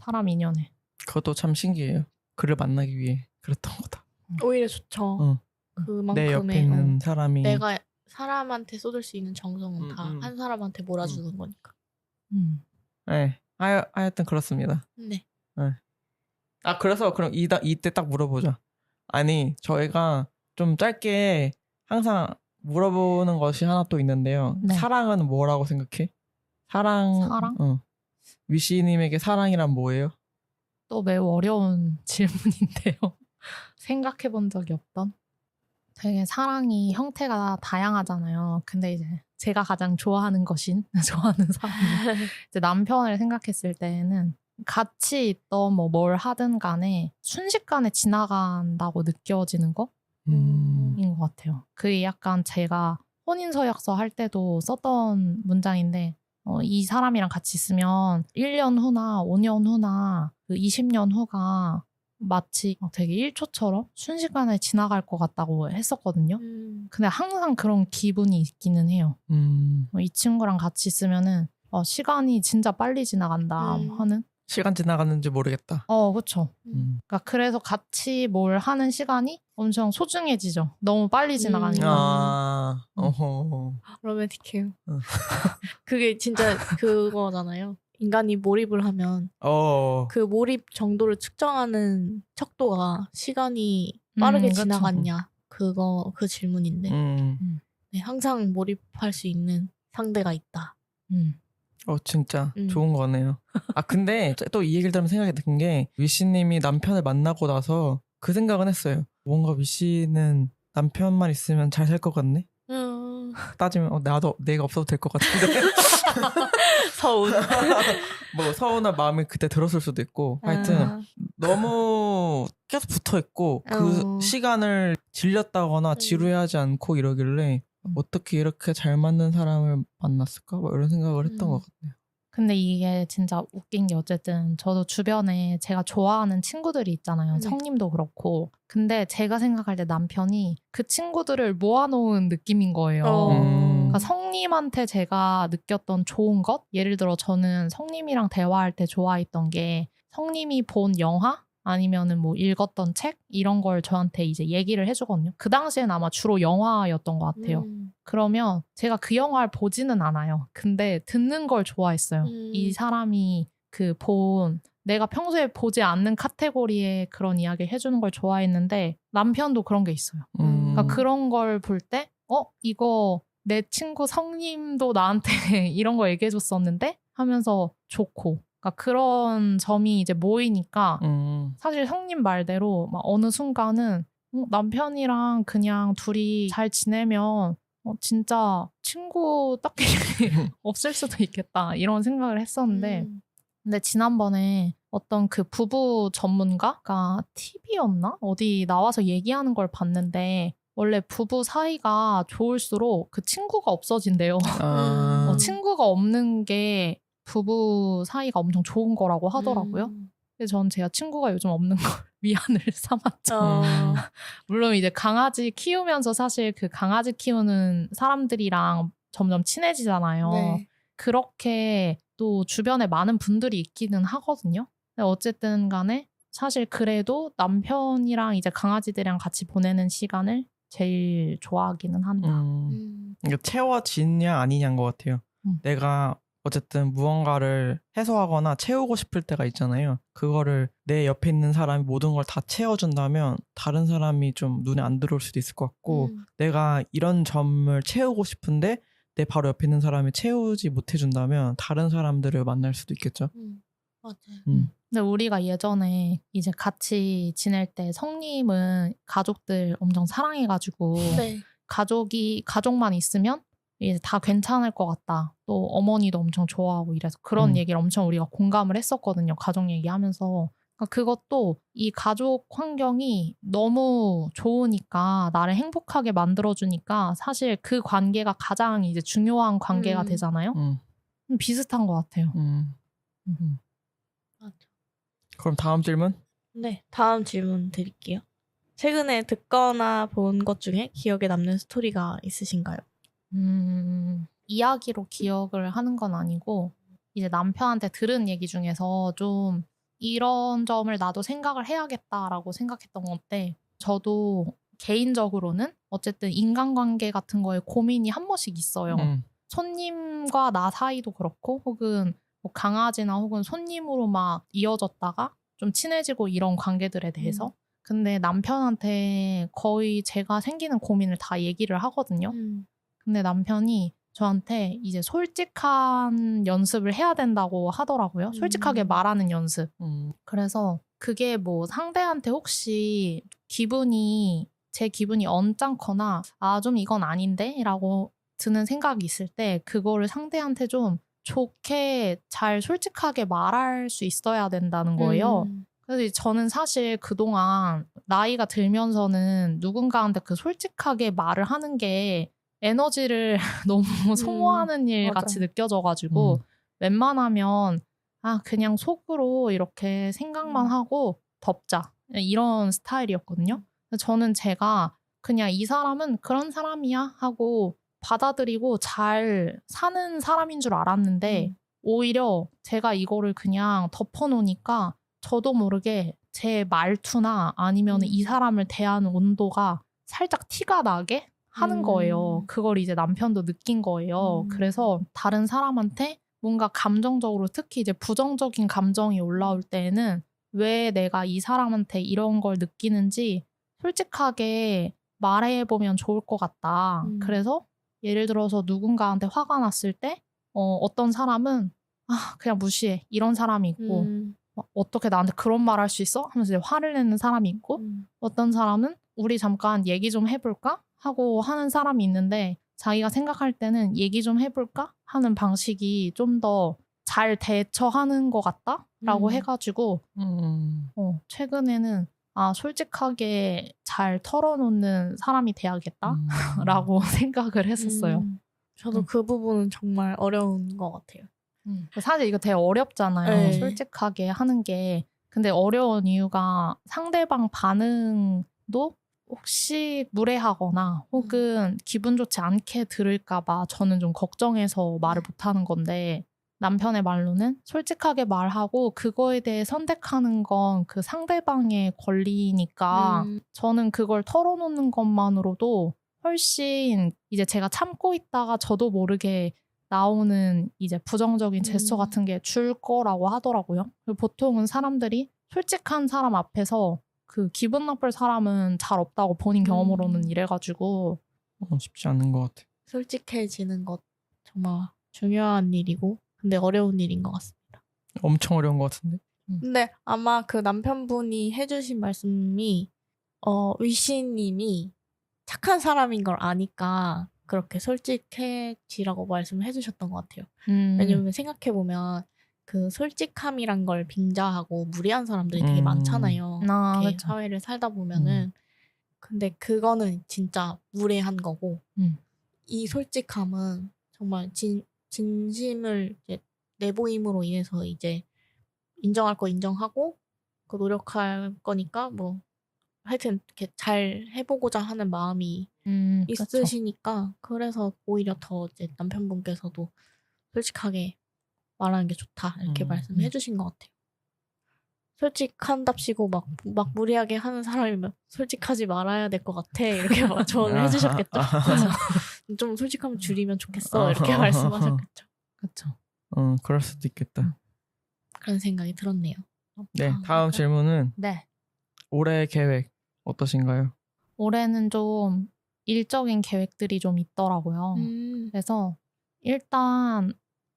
사람 인연에. 그것도 참 신기해요. 그를 만나기 위해 그랬던 거다. 오히려 좋죠. 그만큼의 내 옆에 있는 사람이 내가 사람한테 쏟을 수 있는 정성은 다 한 사람한테 몰아주는 거니까. 네. 하여튼 그렇습니다. 네. 그래서 그럼 이때 딱 물어보자. 아니 저희가 좀 짧게 항상 물어보는 것이 하나 또 있는데요. 네. 사랑은 뭐라고 생각해? 사랑? 위시님에게 사랑이란 뭐예요? 또 매우 어려운 질문인데요. 생각해 본 적이 없던. 되게 사랑이 형태가 다양하잖아요. 근데 이제 제가 가장 좋아하는 것인 좋아하는 사람이 이제 남편을 생각했을 때는 같이 있던 뭘 하든 간에 순식간에 지나간다고 느껴지는 거인 것 같아요. 그게 약간 제가 혼인서약서 할 때도 썼던 문장인데 이 사람이랑 같이 있으면 1년 후나 5년 후나 그 20년 후가 마치 되게 1초처럼 순식간에 지나갈 것 같다고 했었거든요. 근데 항상 그런 기분이 있기는 해요. 이 친구랑 같이 있으면은 시간이 진짜 빨리 지나간다 하는? 시간 지나갔는지 모르겠다. 그렇죠. 그러니까 그래서 같이 뭘 하는 시간이 엄청 소중해지죠. 너무 빨리 지나가니까. 로맨틱해요. 그게 진짜 그거잖아요. 인간이 몰입을 하면 그 몰입 정도를 측정하는 척도가 시간이 빠르게 지나갔냐 그 질문인데 네, 항상 몰입할 수 있는 상대가 있다. 진짜 좋은 거네요. 근데 또 이 얘기를 들으면 생각이 든 게 위씨님이 남편을 만나고 나서 그 생각은 했어요. 뭔가 위씨는 남편만 있으면 잘 살 것 같네? 따지면 나도 내가 없어도 될 것 같은데 서운 뭐 서운한 마음이 그때 들었을 수도 있고 하여튼 너무 계속 붙어있고 그 시간을 질렸다거나 지루해하지 않고 이러길래 어떻게 이렇게 잘 맞는 사람을 만났을까? 뭐 이런 생각을 했던 것 같네요. 근데 이게 진짜 웃긴 게 어쨌든 저도 주변에 제가 좋아하는 친구들이 있잖아요. 성님도 그렇고. 근데 제가 생각할 때 남편이 그 친구들을 모아놓은 느낌인 거예요. 그러니까 성님한테 제가 느꼈던 좋은 것? 예를 들어 저는 성님이랑 대화할 때 좋아했던 게 성님이 본 영화? 아니면은 뭐 읽었던 책? 이런 걸 저한테 이제 얘기를 해주거든요. 그 당시엔 아마 주로 영화였던 것 같아요. 그러면 제가 그 영화를 보지는 않아요. 근데 듣는 걸 좋아했어요. 이 사람이 내가 평소에 보지 않는 카테고리의 그런 이야기를 해주는 걸 좋아했는데 남편도 그런 게 있어요. 그러니까 그런 걸 볼 때 이거 내 친구 성님도 나한테 이런 거 얘기해줬었는데 하면서 좋고 그러니까 그런 점이 이제 모이니까 사실 성님 말대로 막 어느 순간은 남편이랑 그냥 둘이 잘 지내면 진짜 친구 딱히 없을 수도 있겠다 이런 생각을 했었는데 근데 지난번에 어떤 그 부부 전문가가 TV였나? 어디 나와서 얘기하는 걸 봤는데 원래 부부 사이가 좋을수록 그 친구가 없어진대요. 친구가 없는 게 부부 사이가 엄청 좋은 거라고 하더라고요. 그래서 전 제가 친구가 요즘 없는 걸 위안을 삼았죠. 물론 이제 강아지 키우면서 사실 그 강아지 키우는 사람들이랑 점점 친해지잖아요. 네. 그렇게 또 주변에 많은 분들이 있기는 하거든요. 근데 어쨌든 간에 사실 그래도 남편이랑 이제 강아지들이랑 같이 보내는 시간을 제일 좋아하기는 한다. 그러니까 채워지냐 아니냐인 것 같아요. 내가 어쨌든 무언가를 해소하거나 채우고 싶을 때가 있잖아요. 그거를 내 옆에 있는 사람이 모든 걸 다 채워준다면 다른 사람이 좀 눈에 안 들어올 수도 있을 것 같고 내가 이런 점을 채우고 싶은데 내 바로 옆에 있는 사람이 채우지 못해준다면 다른 사람들을 만날 수도 있겠죠. 맞아요. 근데 우리가 예전에 이제 같이 지낼 때 성님은 가족들 엄청 사랑해가지고 네. 가족만 있으면 이제 다 괜찮을 것 같다. 또 어머니도 엄청 좋아하고 이래서 그런 얘기를 엄청 우리가 공감을 했었거든요. 가족 얘기하면서. 그러니까 그것도 이 가족 환경이 너무 좋으니까 나를 행복하게 만들어주니까 사실 그 관계가 가장 이제 중요한 관계가 되잖아요. 비슷한 것 같아요. 맞아. 그럼 다음 질문? 네, 다음 질문 드릴게요. 최근에 듣거나 본 것 중에 기억에 남는 스토리가 있으신가요? 이야기로 기억을 하는 건 아니고 이제 남편한테 들은 얘기 중에서 좀 이런 점을 나도 생각을 해야겠다라고 생각했던 건데 저도 개인적으로는 어쨌든 인간관계 같은 거에 고민이 한 번씩 있어요. 손님과 나 사이도 그렇고 혹은 뭐 강아지나 혹은 손님으로 막 이어졌다가 좀 친해지고 이런 관계들에 대해서 근데 남편한테 거의 제가 생기는 고민을 다 얘기를 하거든요. 근데 남편이 저한테 이제 솔직한 연습을 해야 된다고 하더라고요. 솔직하게 말하는 연습. 그래서 그게 뭐 상대한테 혹시 제 기분이 언짢거나 좀 이건 아닌데? 라고 드는 생각이 있을 때 그거를 상대한테 좀 좋게 잘 솔직하게 말할 수 있어야 된다는 거예요. 그래서 저는 사실 그동안 나이가 들면서는 누군가한테 그 솔직하게 말을 하는 게 에너지를 너무 소모하는 일 같이 느껴져가지고 웬만하면 그냥 속으로 이렇게 생각만 하고 덮자 이런 스타일이었거든요. 저는 제가 그냥 이 사람은 그런 사람이야 하고 받아들이고 잘 사는 사람인 줄 알았는데 오히려 제가 이거를 그냥 덮어놓으니까 저도 모르게 제 말투나 아니면 이 사람을 대하는 온도가 살짝 티가 나게 하는 거예요. 그걸 이제 남편도 느낀 거예요. 그래서 다른 사람한테 뭔가 감정적으로 특히 이제 부정적인 감정이 올라올 때에는 왜 내가 이 사람한테 이런 걸 느끼는지 솔직하게 말해보면 좋을 것 같다. 그래서 예를 들어서 누군가한테 화가 났을 때 어떤 사람은 그냥 무시해. 이런 사람이 있고 어떻게 나한테 그런 말 할 수 있어? 하면서 이제 화를 내는 사람이 있고 어떤 사람은 우리 잠깐 얘기 좀 해볼까? 하고 하는 사람이 있는데 자기가 생각할 때는 얘기 좀 해볼까? 하는 방식이 좀 더 잘 대처하는 것 같다? 라고 해가지고 최근에는 솔직하게 잘 털어놓는 사람이 돼야겠다? 라고 생각을 했었어요. 저도 그 부분은 정말 어려운 것 같아요. 사실 이거 되게 어렵잖아요. 네. 솔직하게 하는 게. 근데 어려운 이유가 상대방 반응도 혹시 무례하거나 혹은 기분 좋지 않게 들을까 봐 저는 좀 걱정해서 말을 못하는 건데 남편의 말로는 솔직하게 말하고 그거에 대해 선택하는 건 그 상대방의 권리니까 저는 그걸 털어놓는 것만으로도 훨씬 이제 제가 참고 있다가 저도 모르게 나오는 이제 부정적인 제스처 같은 게 줄 거라고 하더라고요. 보통은 사람들이 솔직한 사람 앞에서 그 기분 나쁠 사람은 잘 없다고 본인 경험으로는 이래가지고 쉽지 않은 것 같아. 솔직해지는 것 정말 중요한 일이고 근데 어려운 일인 것 같습니다. 엄청 어려운 것 같은데. 근데 아마 그 남편분이 해주신 말씀이 위시님이 착한 사람인 걸 아니까 그렇게 솔직해지라고 말씀을 해주셨던 것 같아요. 왜냐면 생각해보면 그 솔직함이란 걸 빙자하고 무례한 사람들이 되게 많잖아요. 이렇게 그쵸. 사회를 살다 보면은. 근데 그거는 진짜 무례한 거고 이 솔직함은 정말 진심을 이제 내보임으로 인해서 이제 인정할 거 인정하고 그 노력할 거니까 뭐 하여튼 이렇게 잘 해보고자 하는 마음이 있으시니까 그래서 오히려 더 이제 남편분께서도 솔직하게 말하는 게 좋다 이렇게 말씀을 해주신 것 같아요. 솔직한답시고 막 무리하게 하는 사람이면 솔직하지 말아야 될 것 같아 이렇게 조언을 해주셨겠죠. 그래서 좀 솔직함을 줄이면 좋겠어 이렇게 말씀하셨겠죠. 그렇죠. 그럴 수도 있겠다. 그런 생각이 들었네요. 네, 다음 질문은 네. 올해 계획 어떠신가요? 올해는 좀 일적인 계획들이 좀 있더라고요. 그래서 일단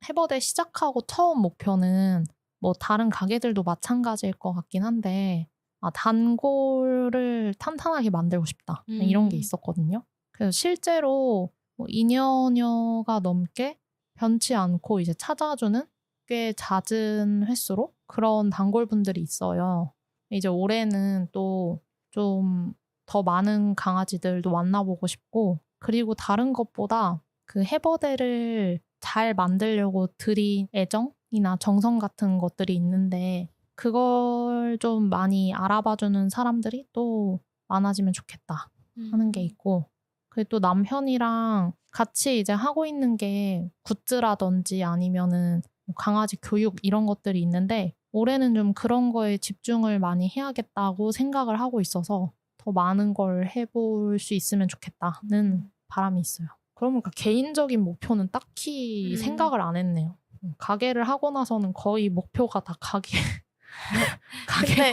해버대 시작하고 처음 목표는 뭐 다른 가게들도 마찬가지일 것 같긴 한데 단골을 탄탄하게 만들고 싶다. 이런 게 있었거든요. 그래서 실제로 뭐 2년여가 넘게 변치 않고 이제 찾아주는 꽤 잦은 횟수로 그런 단골분들이 있어요. 이제 올해는 또 좀 더 많은 강아지들도 만나보고 싶고 그리고 다른 것보다 그 해버대를 잘 만들려고 들인 애정이나 정성 같은 것들이 있는데 그걸 좀 많이 알아봐주는 사람들이 또 많아지면 좋겠다 하는 게 있고 그리고 또 남편이랑 같이 이제 하고 있는 게 굿즈라든지 아니면은 강아지 교육 이런 것들이 있는데 올해는 좀 그런 거에 집중을 많이 해야겠다고 생각을 하고 있어서 더 많은 걸 해볼 수 있으면 좋겠다는 바람이 있어요. 그러니까 개인적인 목표는 딱히 생각을 안 했네요. 가게를 하고 나서는 거의 목표가 다 가게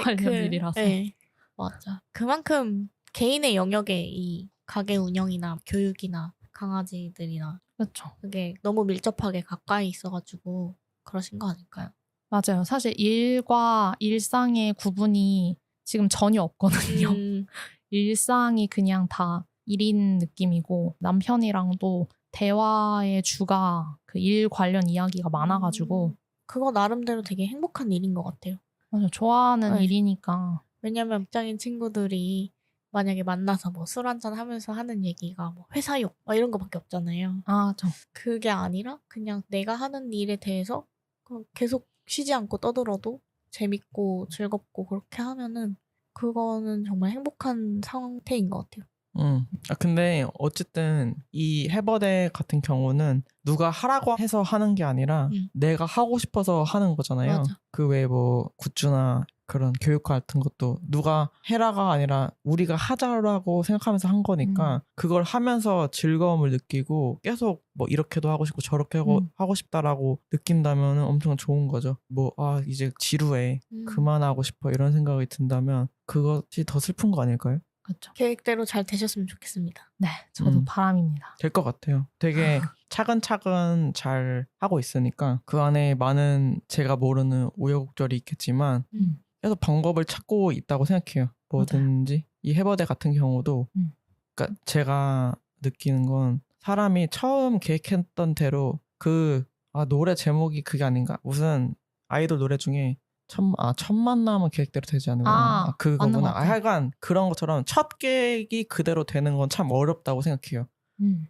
관련 일이라서. 네, 맞아. 그만큼 개인의 영역에 이 가게 운영이나 교육이나 강아지들이나 그렇죠. 그게 너무 밀접하게 가까이 있어가지고 그러신 거 아닐까요? 맞아요. 사실 일과 일상의 구분이 지금 전혀 없거든요. 일상이 그냥 다 일인 느낌이고 남편이랑도 대화의 주가 그 일 관련 이야기가 많아가지고 그거 나름대로 되게 행복한 일인 것 같아요. 맞아, 좋아하는 일이니까. 왜냐면 직장인 친구들이 만약에 만나서 뭐 술 한잔 하면서 하는 얘기가 뭐 회사욕 이런 거밖에 없잖아요. 그게 아니라 그냥 내가 하는 일에 대해서 계속 쉬지 않고 떠들어도 재밌고 즐겁고 그렇게 하면은 그거는 정말 행복한 상태인 것 같아요. 근데 어쨌든 이 해버대 같은 경우는 누가 하라고 해서 하는 게 아니라 내가 하고 싶어서 하는 거잖아요. 그 외에 뭐 굿즈나 그런 교육 같은 것도 누가 해라가 아니라 우리가 하자라고 생각하면서 한 거니까 그걸 하면서 즐거움을 느끼고 계속 뭐 이렇게도 하고 싶고 저렇게 하고 싶다라고 느낀다면 엄청 좋은 거죠. 뭐 이제 지루해 그만하고 싶어 이런 생각이 든다면 그것이 더 슬픈 거 아닐까요? 그렇죠. 계획대로 잘 되셨으면 좋겠습니다. 네, 저도 바람입니다. 될 것 같아요. 되게 차근차근 잘 하고 있으니까 그 안에 많은 제가 모르는 우여곡절이 있겠지만 계속 방법을 찾고 있다고 생각해요. 뭐든지. 맞아요. 이 해버대 같은 경우도 그러니까 제가 느끼는 건 사람이 처음 계획했던 대로 노래 제목이 그게 아닌가? 무슨 아이돌 노래 중에 첫 만남은 계획대로 되지 않는구나. 그거구나. 하여간 그런 것처럼 첫 계획이 그대로 되는 건 참 어렵다고 생각해요.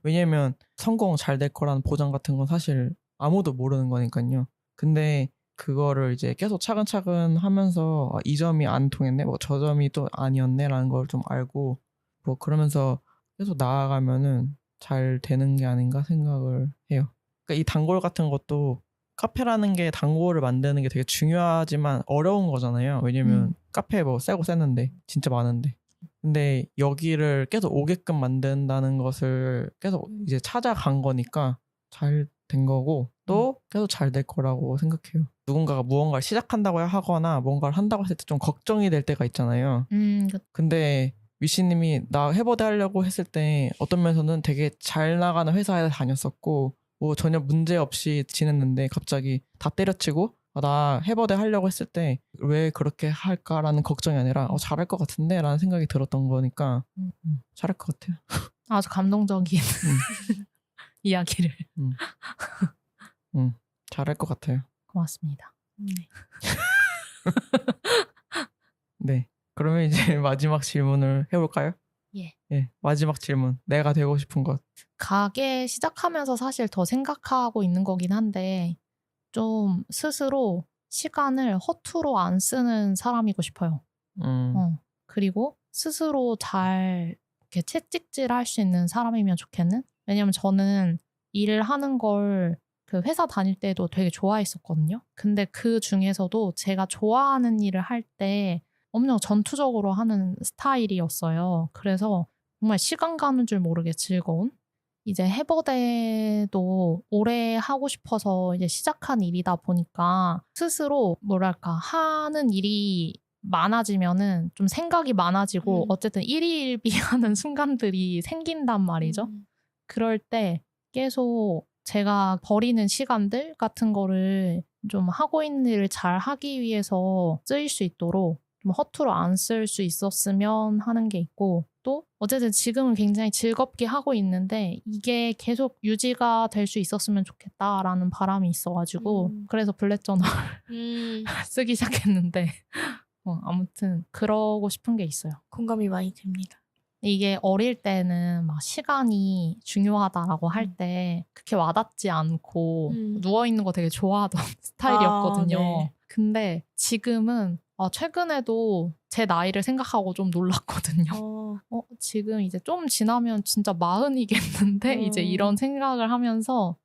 왜냐면 성공 잘 될 거라는 보장 같은 건 사실 아무도 모르는 거니까요. 근데 그거를 이제 계속 차근차근 하면서 이 점이 안 통했네, 뭐 저 점이 또 아니었네라는 걸 좀 알고 뭐 그러면서 계속 나아가면은 잘 되는 게 아닌가 생각을 해요. 그러니까 이 단골 같은 것도 카페라는 게 단골을 만드는 게 되게 중요하지만 어려운 거잖아요. 왜냐면 카페 뭐 세고 셌는데 진짜 많은데. 근데 여기를 계속 오게끔 만든다는 것을 계속 이제 찾아간 거니까 잘 된 거고 또 계속 잘 될 거라고 생각해요. 누군가가 무언가를 시작한다고 하거나 뭔가를 한다고 했을 때 좀 걱정이 될 때가 있잖아요. 근데 위시님이 나 해버대 하려고 했을 때 어떤 면에서는 되게 잘 나가는 회사에 다녔었고 뭐 전혀 문제 없이 지냈는데 갑자기 다 때려치고 나 해버대 하려고 했을 때 왜 그렇게 할까라는 걱정이 아니라 잘할 것 같은데 라는 생각이 들었던 거니까 잘할 것 같아요. 아주 감동적인 이야기를. 잘할 것 같아요. 고맙습니다. 네. 네. 그러면 이제 마지막 질문을 해볼까요? 예. 예. 마지막 질문. 내가 되고 싶은 것. 가게 시작하면서 사실 더 생각하고 있는 거긴 한데 좀 스스로 시간을 허투루 안 쓰는 사람이고 싶어요. 그리고 스스로 잘 이렇게 채찍질 할 수 있는 사람이면 좋겠는? 왜냐면 저는 일을 하는 걸 그 회사 다닐 때도 되게 좋아했었거든요. 근데 그 중에서도 제가 좋아하는 일을 할 때 엄청 전투적으로 하는 스타일이었어요. 그래서 정말 시간 가는 줄 모르게 즐거운? 이제 해버대도 오래 하고 싶어서 이제 시작한 일이다 보니까 스스로 뭐랄까 하는 일이 많아지면은 좀 생각이 많아지고 어쨌든 일희일비하는 순간들이 생긴단 말이죠. 그럴 때 계속 제가 버리는 시간들 같은 거를 좀 하고 있는 일을 잘 하기 위해서 쓰일 수 있도록 좀 허투루 안 쓸 수 있었으면 하는 게 있고 또 어쨌든 지금은 굉장히 즐겁게 하고 있는데 이게 계속 유지가 될 수 있었으면 좋겠다라는 바람이 있어가지고 그래서 블랙 저널 쓰기 시작했는데 아무튼 그러고 싶은 게 있어요. 공감이 많이 됩니다. 이게 어릴 때는 막 시간이 중요하다라고 할 때 그렇게 와닿지 않고 누워있는 거 되게 좋아하던 스타일이었거든요. 네. 근데 지금은 최근에도 제 나이를 생각하고 좀 놀랐거든요. 지금 이제 좀 지나면 진짜 40이겠는데 이제 이런 생각을 하면서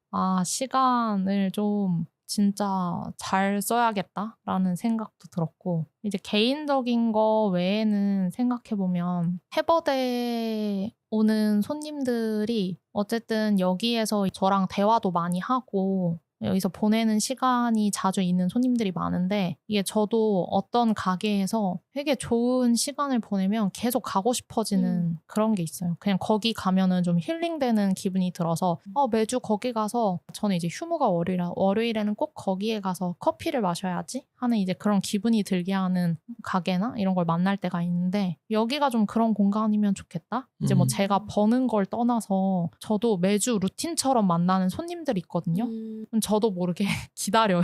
시간을 좀 진짜 잘 써야겠다라는 생각도 들었고 이제 개인적인 거 외에는 생각해보면 해버대 오는 손님들이 어쨌든 여기에서 저랑 대화도 많이 하고 여기서 보내는 시간이 자주 있는 손님들이 많은데 이게 저도 어떤 가게에서 되게 좋은 시간을 보내면 계속 가고 싶어지는 그런 게 있어요. 그냥 거기 가면은 좀 힐링되는 기분이 들어서 매주 거기 가서 저는 이제 휴무가 월요일에는 꼭 거기에 가서 커피를 마셔야지 하는 이제 그런 기분이 들게 하는 가게나 이런 걸 만날 때가 있는데 여기가 좀 그런 공간이면 좋겠다. 이제 뭐 제가 버는 걸 떠나서 저도 매주 루틴처럼 만나는 손님들이 있거든요. 저도 모르게 기다려요.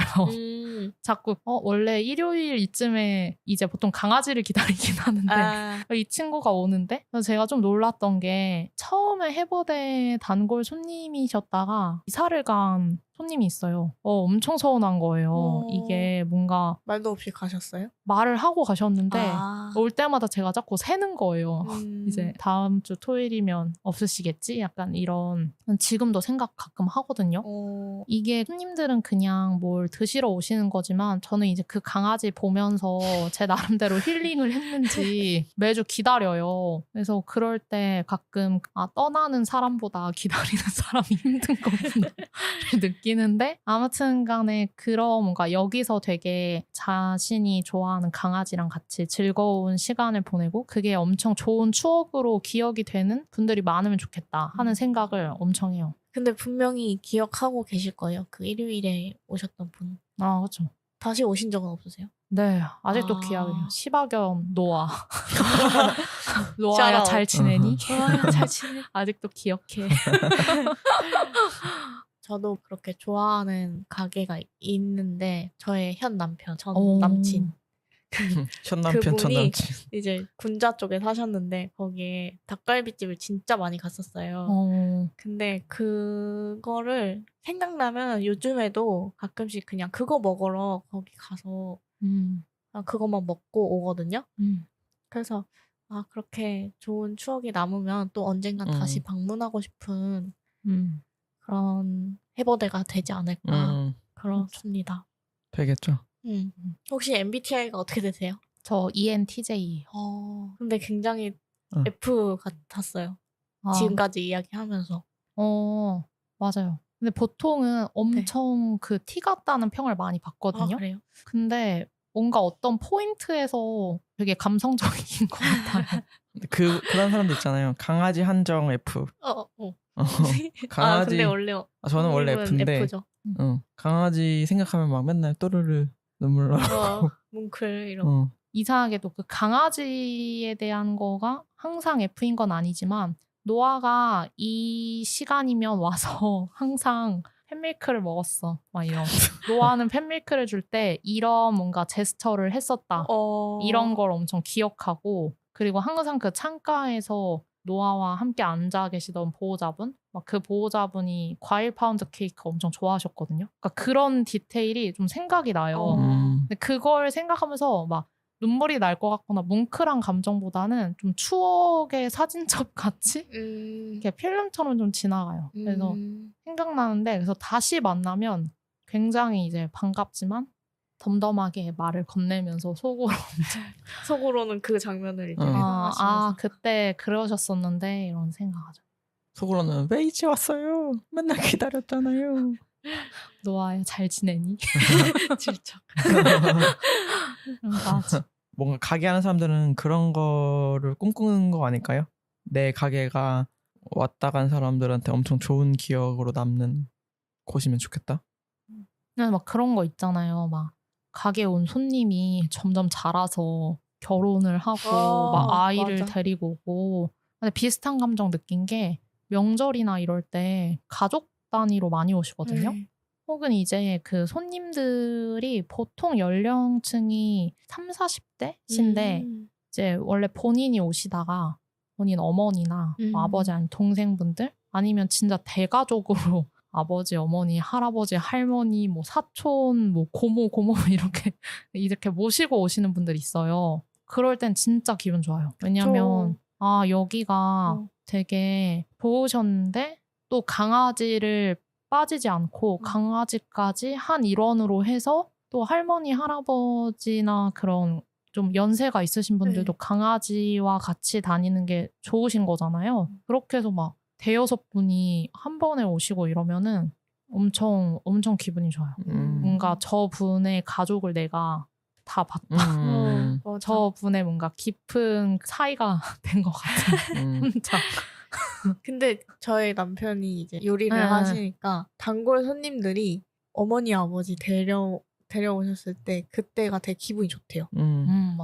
자꾸 원래 일요일 이쯤에 이제 보통 강아지를 기다리긴 하는데 이 친구가 오는데 그래서 제가 좀 놀랐던 게 처음에 해버대 단골 손님이셨다가 이사를 간 손님이 있어요. 엄청 서운한 거예요. 이게 뭔가 말도 없이 가셨어요? 말을 하고 가셨는데 올 때마다 제가 자꾸 새는 거예요. 이제 다음 주 토요일이면 없으시겠지? 약간 이런 지금도 생각 가끔 하거든요. 이게 손님들은 그냥 뭘 드시러 오시는 거지만 저는 이제 그 강아지 보면서 제 나름대로 힐링을 했는지 매주 기다려요. 그래서 그럴 때 가끔 떠나는 사람보다 기다리는 사람이 힘든 거구나 느끼는데 아무튼 간에 그런 뭔가 여기서 되게 자신이 좋아하는 강아지랑 같이 즐거운 시간을 보내고 그게 엄청 좋은 추억으로 기억이 되는 분들이 많으면 좋겠다 하는 생각을 엄청 해요. 근데 분명히 기억하고 계실 거예요. 그 일요일에 오셨던 분. 그렇죠. 다시 오신 적은 없으세요? 네, 아직도 기억해요. 시바견 노아. 노아야 잘 지내니? 노아야 잘 지내니? 아직도 기억해. 저도 그렇게 좋아하는 가게가 있는데 저의 현 남편, 전 남친. 현 남편, 전 남친. 이제 군자 쪽에 사셨는데 거기에 닭갈비집을 진짜 많이 갔었어요. 근데 그거를 생각나면 요즘에도 가끔씩 그냥 그거 먹으러 거기 가서 그것만 먹고 오거든요. 그래서 그렇게 좋은 추억이 남으면 또 언젠간 다시 방문하고 싶은 그런 해버대가 되지 않을까 그렇습니다. 되겠죠. 혹시 MBTI가 어떻게 되세요? 저 ENTJ예요. 근데 굉장히 F 같았어요. 지금까지 이야기하면서. 맞아요. 근데 보통은 엄청 그 T 같다는 평을 많이 받거든요. 그래요? 근데 뭔가 어떤 포인트에서 되게 감성적인 것 같아요. 그런 사람도 있잖아요. 강아지 한정 F. 강아지. 근데 원래 저는 원래 F인데. F죠. 강아지 생각하면 막 맨날 또르르 눈물 나고. 뭉클 이런. 이상하게도 그 강아지에 대한 거가 항상 F인 건 아니지만 노아가 이 시간이면 와서 항상 팬밀크를 먹었어. 막 이런. 노아는 팬밀크를 줄 때 이런 뭔가 제스처를 했었다. 이런 걸 엄청 기억하고 그리고 항상 그 창가에서 노아와 함께 앉아 계시던 보호자분 막 그 보호자분이 과일 파운드 케이크 엄청 좋아하셨거든요. 그러니까 그런 디테일이 좀 생각이 나요. 근데 그걸 생각하면서 막 눈물이 날 것 같거나 뭉클한 감정보다는 좀 추억의 사진첩 같이 이렇게 필름처럼 좀 지나가요. 그래서 생각나는데 그래서 다시 만나면 굉장히 이제 반갑지만 덤덤하게 말을 건네면서 속으로는 그 장면을 이제 그때 그러셨었는데 이런 생각하죠. 속으로는 왜 이제 왔어요? 맨날 기다렸잖아요. 노아야 잘 지내니? 질척. 맞아. 뭔가 가게 하는 사람들은 그런 거를 꿈꾸는 거 아닐까요? 내 가게가 왔다 간 사람들한테 엄청 좋은 기억으로 남는 곳이면 좋겠다. 근데 막 그런 거 있잖아요. 막 가게 온 손님이 점점 자라서 결혼을 하고 막 아이를 맞아. 데리고 오고. 근데 비슷한 감정 느낀 게 명절이나 이럴 때 가족 단위로 많이 오시거든요. 혹은 이제 그 손님들이 보통 연령층이 30, 40대신데 이제 원래 본인이 오시다가 본인 어머니나 아버지 아니면 동생분들 아니면 진짜 대가족으로 아버지, 어머니, 할아버지, 할머니, 뭐 사촌, 뭐 고모 이렇게 모시고 오시는 분들이 있어요. 그럴 땐 진짜 기분 좋아요. 왜냐면 여기가 되게 좋으셨는데 또 강아지를 빠지지 않고 강아지까지 한 일원으로 해서 또 할머니, 할아버지나 그런 좀 연세가 있으신 분들도 강아지와 같이 다니는 게 좋으신 거잖아요. 그렇게 해서 막 대여섯 분이 한 번에 오시고 이러면은 엄청 기분이 좋아요. 뭔가 저분의 가족을 내가 다 봤다. 저분의 뭔가 깊은 사이가 된 것 같은 혼자. 근데 저희 남편이 이제 요리를 하시니까 단골 손님들이 어머니 아버지 데려오셨을 때 그때가 되게 기분이 좋대요.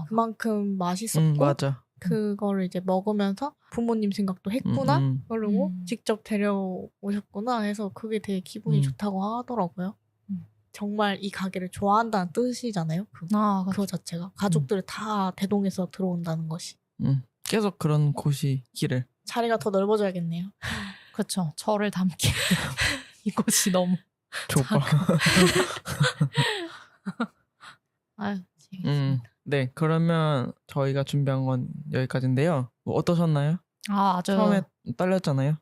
그만큼 맛있었고 맞아. 그거를 이제 먹으면서 부모님 생각도 했구나 그리고 직접 데려오셨구나 해서 그게 되게 기분이 좋다고 하더라고요. 정말 이 가게를 좋아한다는 뜻이잖아요. 그거 자체가 가족들을 다 대동해서 들어온다는 것이. 계속 그런 곳이 길을. 자리가 더 넓어져야겠네요. 그렇죠. 저를 담기 이곳이 너무 좁아. 아유, 재밌습니다. 네, 그러면 저희가 준비한 건 여기까지인데요. 뭐 어떠셨나요? 아주 처음에 떨렸잖아요.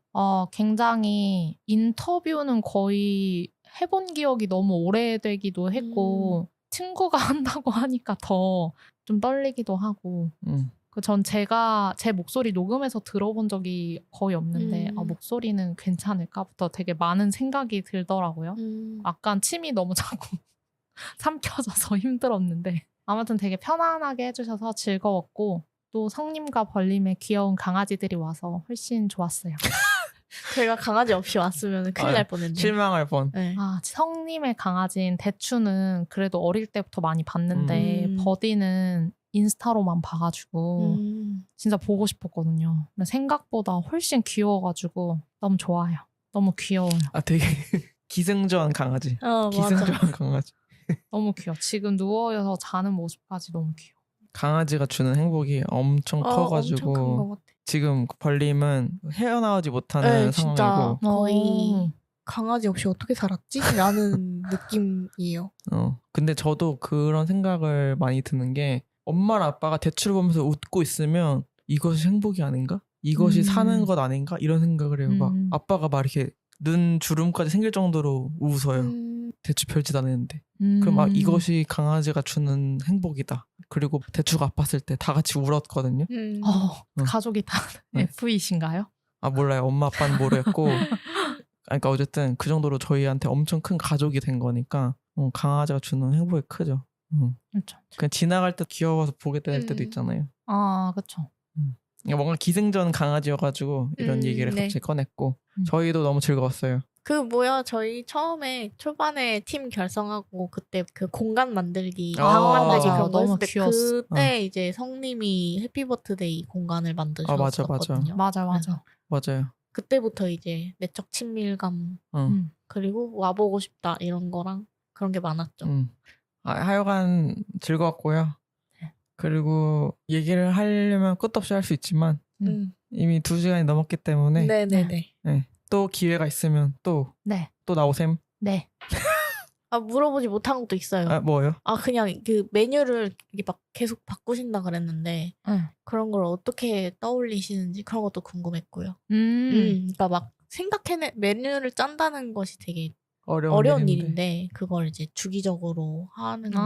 굉장히 인터뷰는 거의 해본 기억이 너무 오래되기도 했고 친구가 한다고 하니까 더 좀 떨리기도 하고. 전 제가 제 목소리 녹음해서 들어본 적이 거의 없는데 목소리는 괜찮을까부터 되게 많은 생각이 들더라고요. 약간 침이 너무 자꾸 삼켜져서 힘들었는데 아무튼 되게 편안하게 해주셔서 즐거웠고 또 성님과 벌님의 귀여운 강아지들이 와서 훨씬 좋았어요. 제가 강아지 없이 왔으면 큰일 날 뻔했네요. 실망할 뻔. 네. 성님의 강아지인 대추는 그래도 어릴 때부터 많이 봤는데 버디는 인스타로만 봐가지고 진짜 보고 싶었거든요. 근데 생각보다 훨씬 귀여워가지고 너무 좋아요. 너무 귀여워요. 되게 기승전한 강아지. 기승전한 강아지. 너무 귀여워. 지금 누워서 자는 모습까지 너무 귀여워. 강아지가 주는 행복이 엄청 커가지고 엄청 큰 것 같아. 지금 벌림은 헤어나오지 못하는 상황이고 진짜 거의 강아지 없이 어떻게 살았지? 라는 느낌이에요. 근데 저도 그런 생각을 많이 드는 게 엄마랑 아빠가 대추를 보면서 웃고 있으면 이것이 행복이 아닌가? 이것이 사는 것 아닌가? 이런 생각을 해요. 막 아빠가 막 이렇게 눈 주름까지 생길 정도로 웃어요. 대추 별짓 안 했는데. 그럼 이것이 강아지가 주는 행복이다. 그리고 대추가 아팠을 때 다 같이 울었거든요. 가족이 다 F이신가요? 몰라요. 엄마 아빠는 모르겠고. 그러니까 어쨌든 그 정도로 저희한테 엄청 큰 가족이 된 거니까 강아지가 주는 행복이 크죠. 그렇죠. 그냥 지나갈 때 귀여워서 보게 될 때도 있잖아요. 그렇죠. 뭔가 기승전 강아지여가지고 이런 얘기를 갑자기 꺼냈고 저희도 너무 즐거웠어요. 저희 처음에 초반에 팀 결성하고 그때 그 공간 만들기 만들기 그거 너무 했을 때 귀여웠어. 그때 이제 성님이 해피버스데이 공간을 만드셨었거든요. 맞아요. 그때부터 이제 내적 친밀감 그리고 와보고 싶다 이런 거랑 그런 게 많았죠. 하여간 즐거웠고요. 그리고 얘기를 하려면 끝도 없이 할 수 있지만 이미 2시간이 넘었기 때문에 네네네. 네. 또 기회가 있으면 또 나오셈. 네. 물어보지 못한 것도 있어요. 뭐요? 그냥 그 메뉴를 이게 막 계속 바꾸신다 그랬는데 그런 걸 어떻게 떠올리시는지 그런 것도 궁금했고요. 그러니까 막 메뉴를 짠다는 것이 되게 어려운 일인데 그걸 이제 주기적으로 하는 게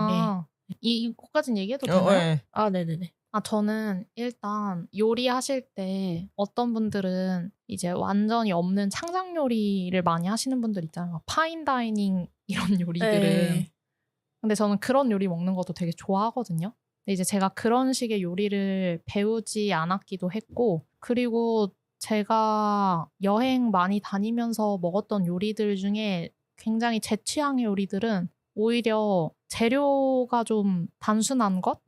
이거까지는 얘기해도 되나요? 네네네. 저는 일단 요리하실 때 어떤 분들은 이제 완전히 없는 창작 요리를 많이 하시는 분들 있잖아요. 파인다이닝 이런 요리들은. 근데 저는 그런 요리 먹는 것도 되게 좋아하거든요. 근데 이제 제가 그런 식의 요리를 배우지 않았기도 했고, 그리고 제가 여행 많이 다니면서 먹었던 요리들 중에 굉장히 제 취향의 요리들은 오히려 재료가 좀 단순한 것?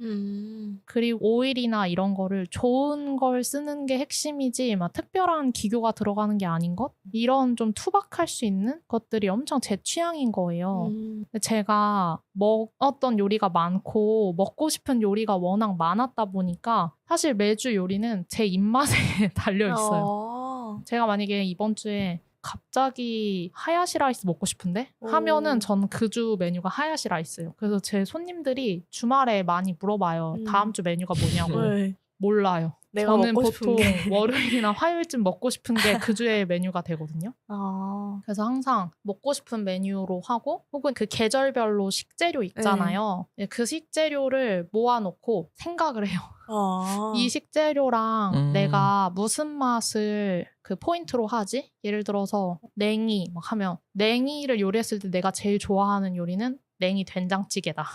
그리고 오일이나 이런 거를 좋은 걸 쓰는 게 핵심이지 막 특별한 기교가 들어가는 게 아닌 것? 이런 좀 투박할 수 있는 것들이 엄청 제 취향인 거예요. 근데 제가 먹었던 요리가 많고 먹고 싶은 요리가 워낙 많았다 보니까 사실 매주 요리는 제 입맛에 달려있어요. 제가 만약에 이번 주에 갑자기 하야시 라이스 먹고 싶은데 하면은 전 그 주 메뉴가 하야시 라이스예요. 그래서 제 손님들이 주말에 많이 물어봐요. 다음 주 메뉴가 뭐냐고. 몰라요. 저는 보통 월요일이나 화요일쯤 먹고 싶은 게 그 주의 메뉴가 되거든요. 그래서 항상 먹고 싶은 메뉴로 하고 혹은 그 계절별로 식재료 있잖아요. 그 식재료를 모아놓고 생각을 해요. 이 식재료랑 내가 무슨 맛을 그 포인트로 하지? 예를 들어서 냉이 막 하면 냉이를 요리했을 때 내가 제일 좋아하는 요리는 냉이 된장찌개다.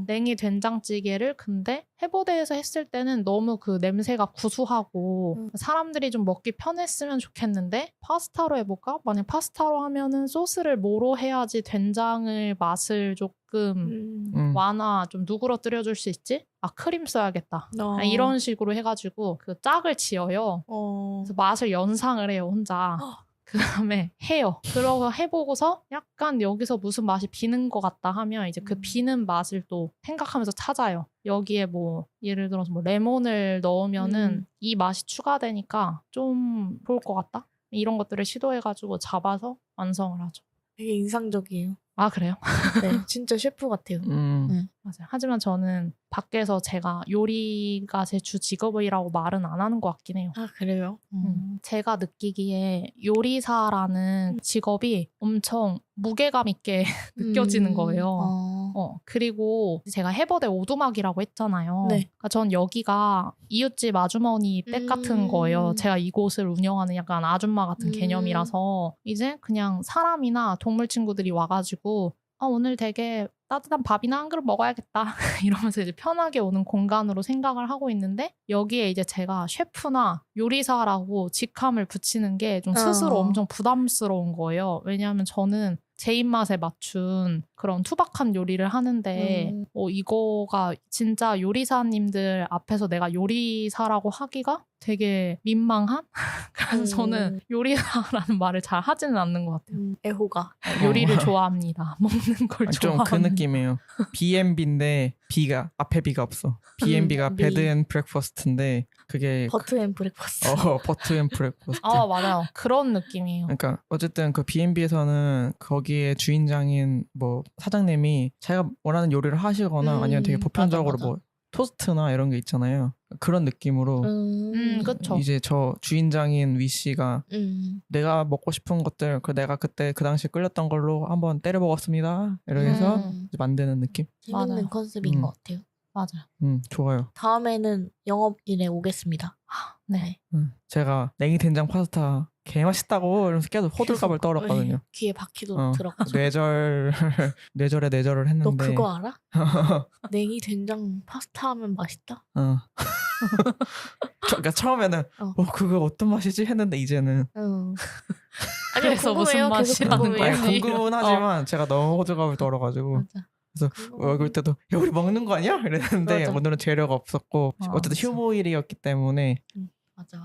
냉이 된장찌개를 근데 해보대에서 했을 때는 너무 그 냄새가 구수하고 사람들이 좀 먹기 편했으면 좋겠는데 파스타로 해볼까? 만약 파스타로 하면은 소스를 뭐로 해야지 된장을 맛을 조금 완화 좀 누그러뜨려줄 수 있지? 크림 써야겠다. 이런 식으로 해가지고 그 짝을 지어요. 그래서 맛을 연상을 해요, 혼자. 그 다음에 해요. 그러고 해보고서 약간 여기서 무슨 맛이 비는 것 같다 하면 이제 그 비는 맛을 또 생각하면서 찾아요. 여기에 뭐 예를 들어서 뭐 레몬을 넣으면은 이 맛이 추가되니까 좀 좋을 것 같다? 이런 것들을 시도해가지고 잡아서 완성을 하죠. 되게 인상적이에요. 그래요? 네, 진짜 셰프 같아요. 맞아요. 하지만 저는 밖에서 제가 요리가 제 주 직업이라고 말은 안 하는 것 같긴 해요. 그래요? 제가 느끼기에 요리사라는 직업이 엄청 무게감 있게 느껴지는 거예요. 그리고 제가 해버대 오두막이라고 했잖아요. 그러니까 전 여기가 이웃집 아주머니 댁 같은 거예요. 제가 이곳을 운영하는 약간 아줌마 같은 개념이라서 이제 그냥 사람이나 동물 친구들이 와가지고 오늘 되게 따뜻한 밥이나 한 그릇 먹어야겠다 이러면서 이제 편하게 오는 공간으로 생각을 하고 있는데 여기에 이제 제가 셰프나 요리사라고 직함을 붙이는 게 좀 스스로 엄청 부담스러운 거예요. 왜냐하면 저는 제 입맛에 맞춘 그런 투박한 요리를 하는데 이거가 진짜 요리사님들 앞에서 내가 요리사라고 하기가 되게 민망한? 그래서 저는 요리사라는 말을 잘 하지는 않는 것 같아요. 애호가. 요리를 좋아합니다. 먹는 걸 좋아하는. 좀 그 느낌이에요. B&B인데 B가 앞에 B가 없어. B&B가 베드 앤 브렉퍼스트인데 그게 버트 앤 브렉퍼스트. 버트 앤 브렉퍼스트. 맞아요. 그런 느낌이에요. 그러니까 어쨌든 그 B&B에서는 거기에 주인장인 뭐 사장님이 자기가 원하는 요리를 하시거나 아니면 되게 보편적으로 맞아. 뭐 토스트나 이런 게 있잖아요. 그런 느낌으로 그쵸. 이제 저 주인장인 위 씨가 내가 먹고 싶은 것들 내가 그때 그 당시에 끌렸던 걸로 한번 때려 먹었습니다. 이렇게 해서 이제 만드는 느낌. 재밌는 컨셉인 것 같아요. 맞아요. 좋아요. 다음에는 영업일에 오겠습니다. 네. 제가 냉이 된장 파스타 개 맛있다고 이러면서 계속 호들갑을 떨었거든요. 귀에 바퀴도 들었고. 뇌절을 했는데. 너 그거 알아? 냉이 된장 파스타 하면 맛있다? 그러니까 처음에는 그거 어떤 맛이지 했는데 이제는 아니요, 그래서 무슨 궁금해요. 계속 맛이라는 궁금해요. 거야? 궁금은 하지만 제가 너무 호들갑을 떨어가지고 맞아. 그래서 먹을 때도 야 우리 먹는 거 아니야? 이랬는데 맞아. 오늘은 재료가 없었고 어쨌든 맞아. 휴무일이었기 때문에 맞아.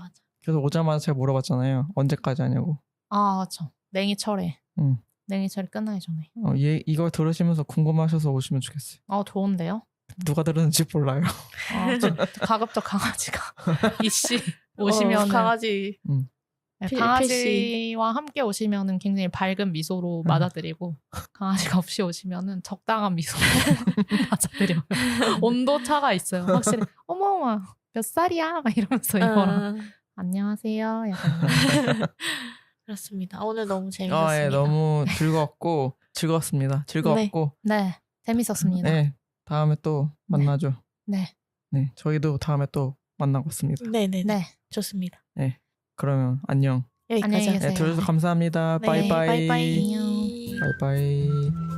그래서 오자마자 제가 물어봤잖아요. 언제까지 하냐고. 그렇죠. 냉이철에. 응. 냉이철이 끝나기 전에. 이걸 들으시면서 궁금하셔서 오시면 좋겠어요. 좋은데요? 누가 들었는지 몰라요. 가급적 강아지가 이씨 오시면 강아지 강아지와 함께 오시면은 굉장히 밝은 미소로 맞아드리고 강아지가 없이 오시면은 적당한 미소로 맞아드려요. 온도 차가 있어요. 확실히 어머 몇 살이야? 막 이러면서 이거랑 안녕하세요. 약간 그렇습니다. 오늘 너무 재밌었습니다. 예, 너무 즐거웠습니다. 즐거웠고 네 재밌었습니다. 네, 다음에 또 만나죠. 네. 네, 저희도 다음에 또 만나겠습니다. 네네네. 네. 좋습니다. 네, 그러면 안녕. 여기까지 안녕히 하세요. 계세요. 네, 들어주셔서 감사합니다. 네, 바이바이. 바이바이. 안녕. 바이바이.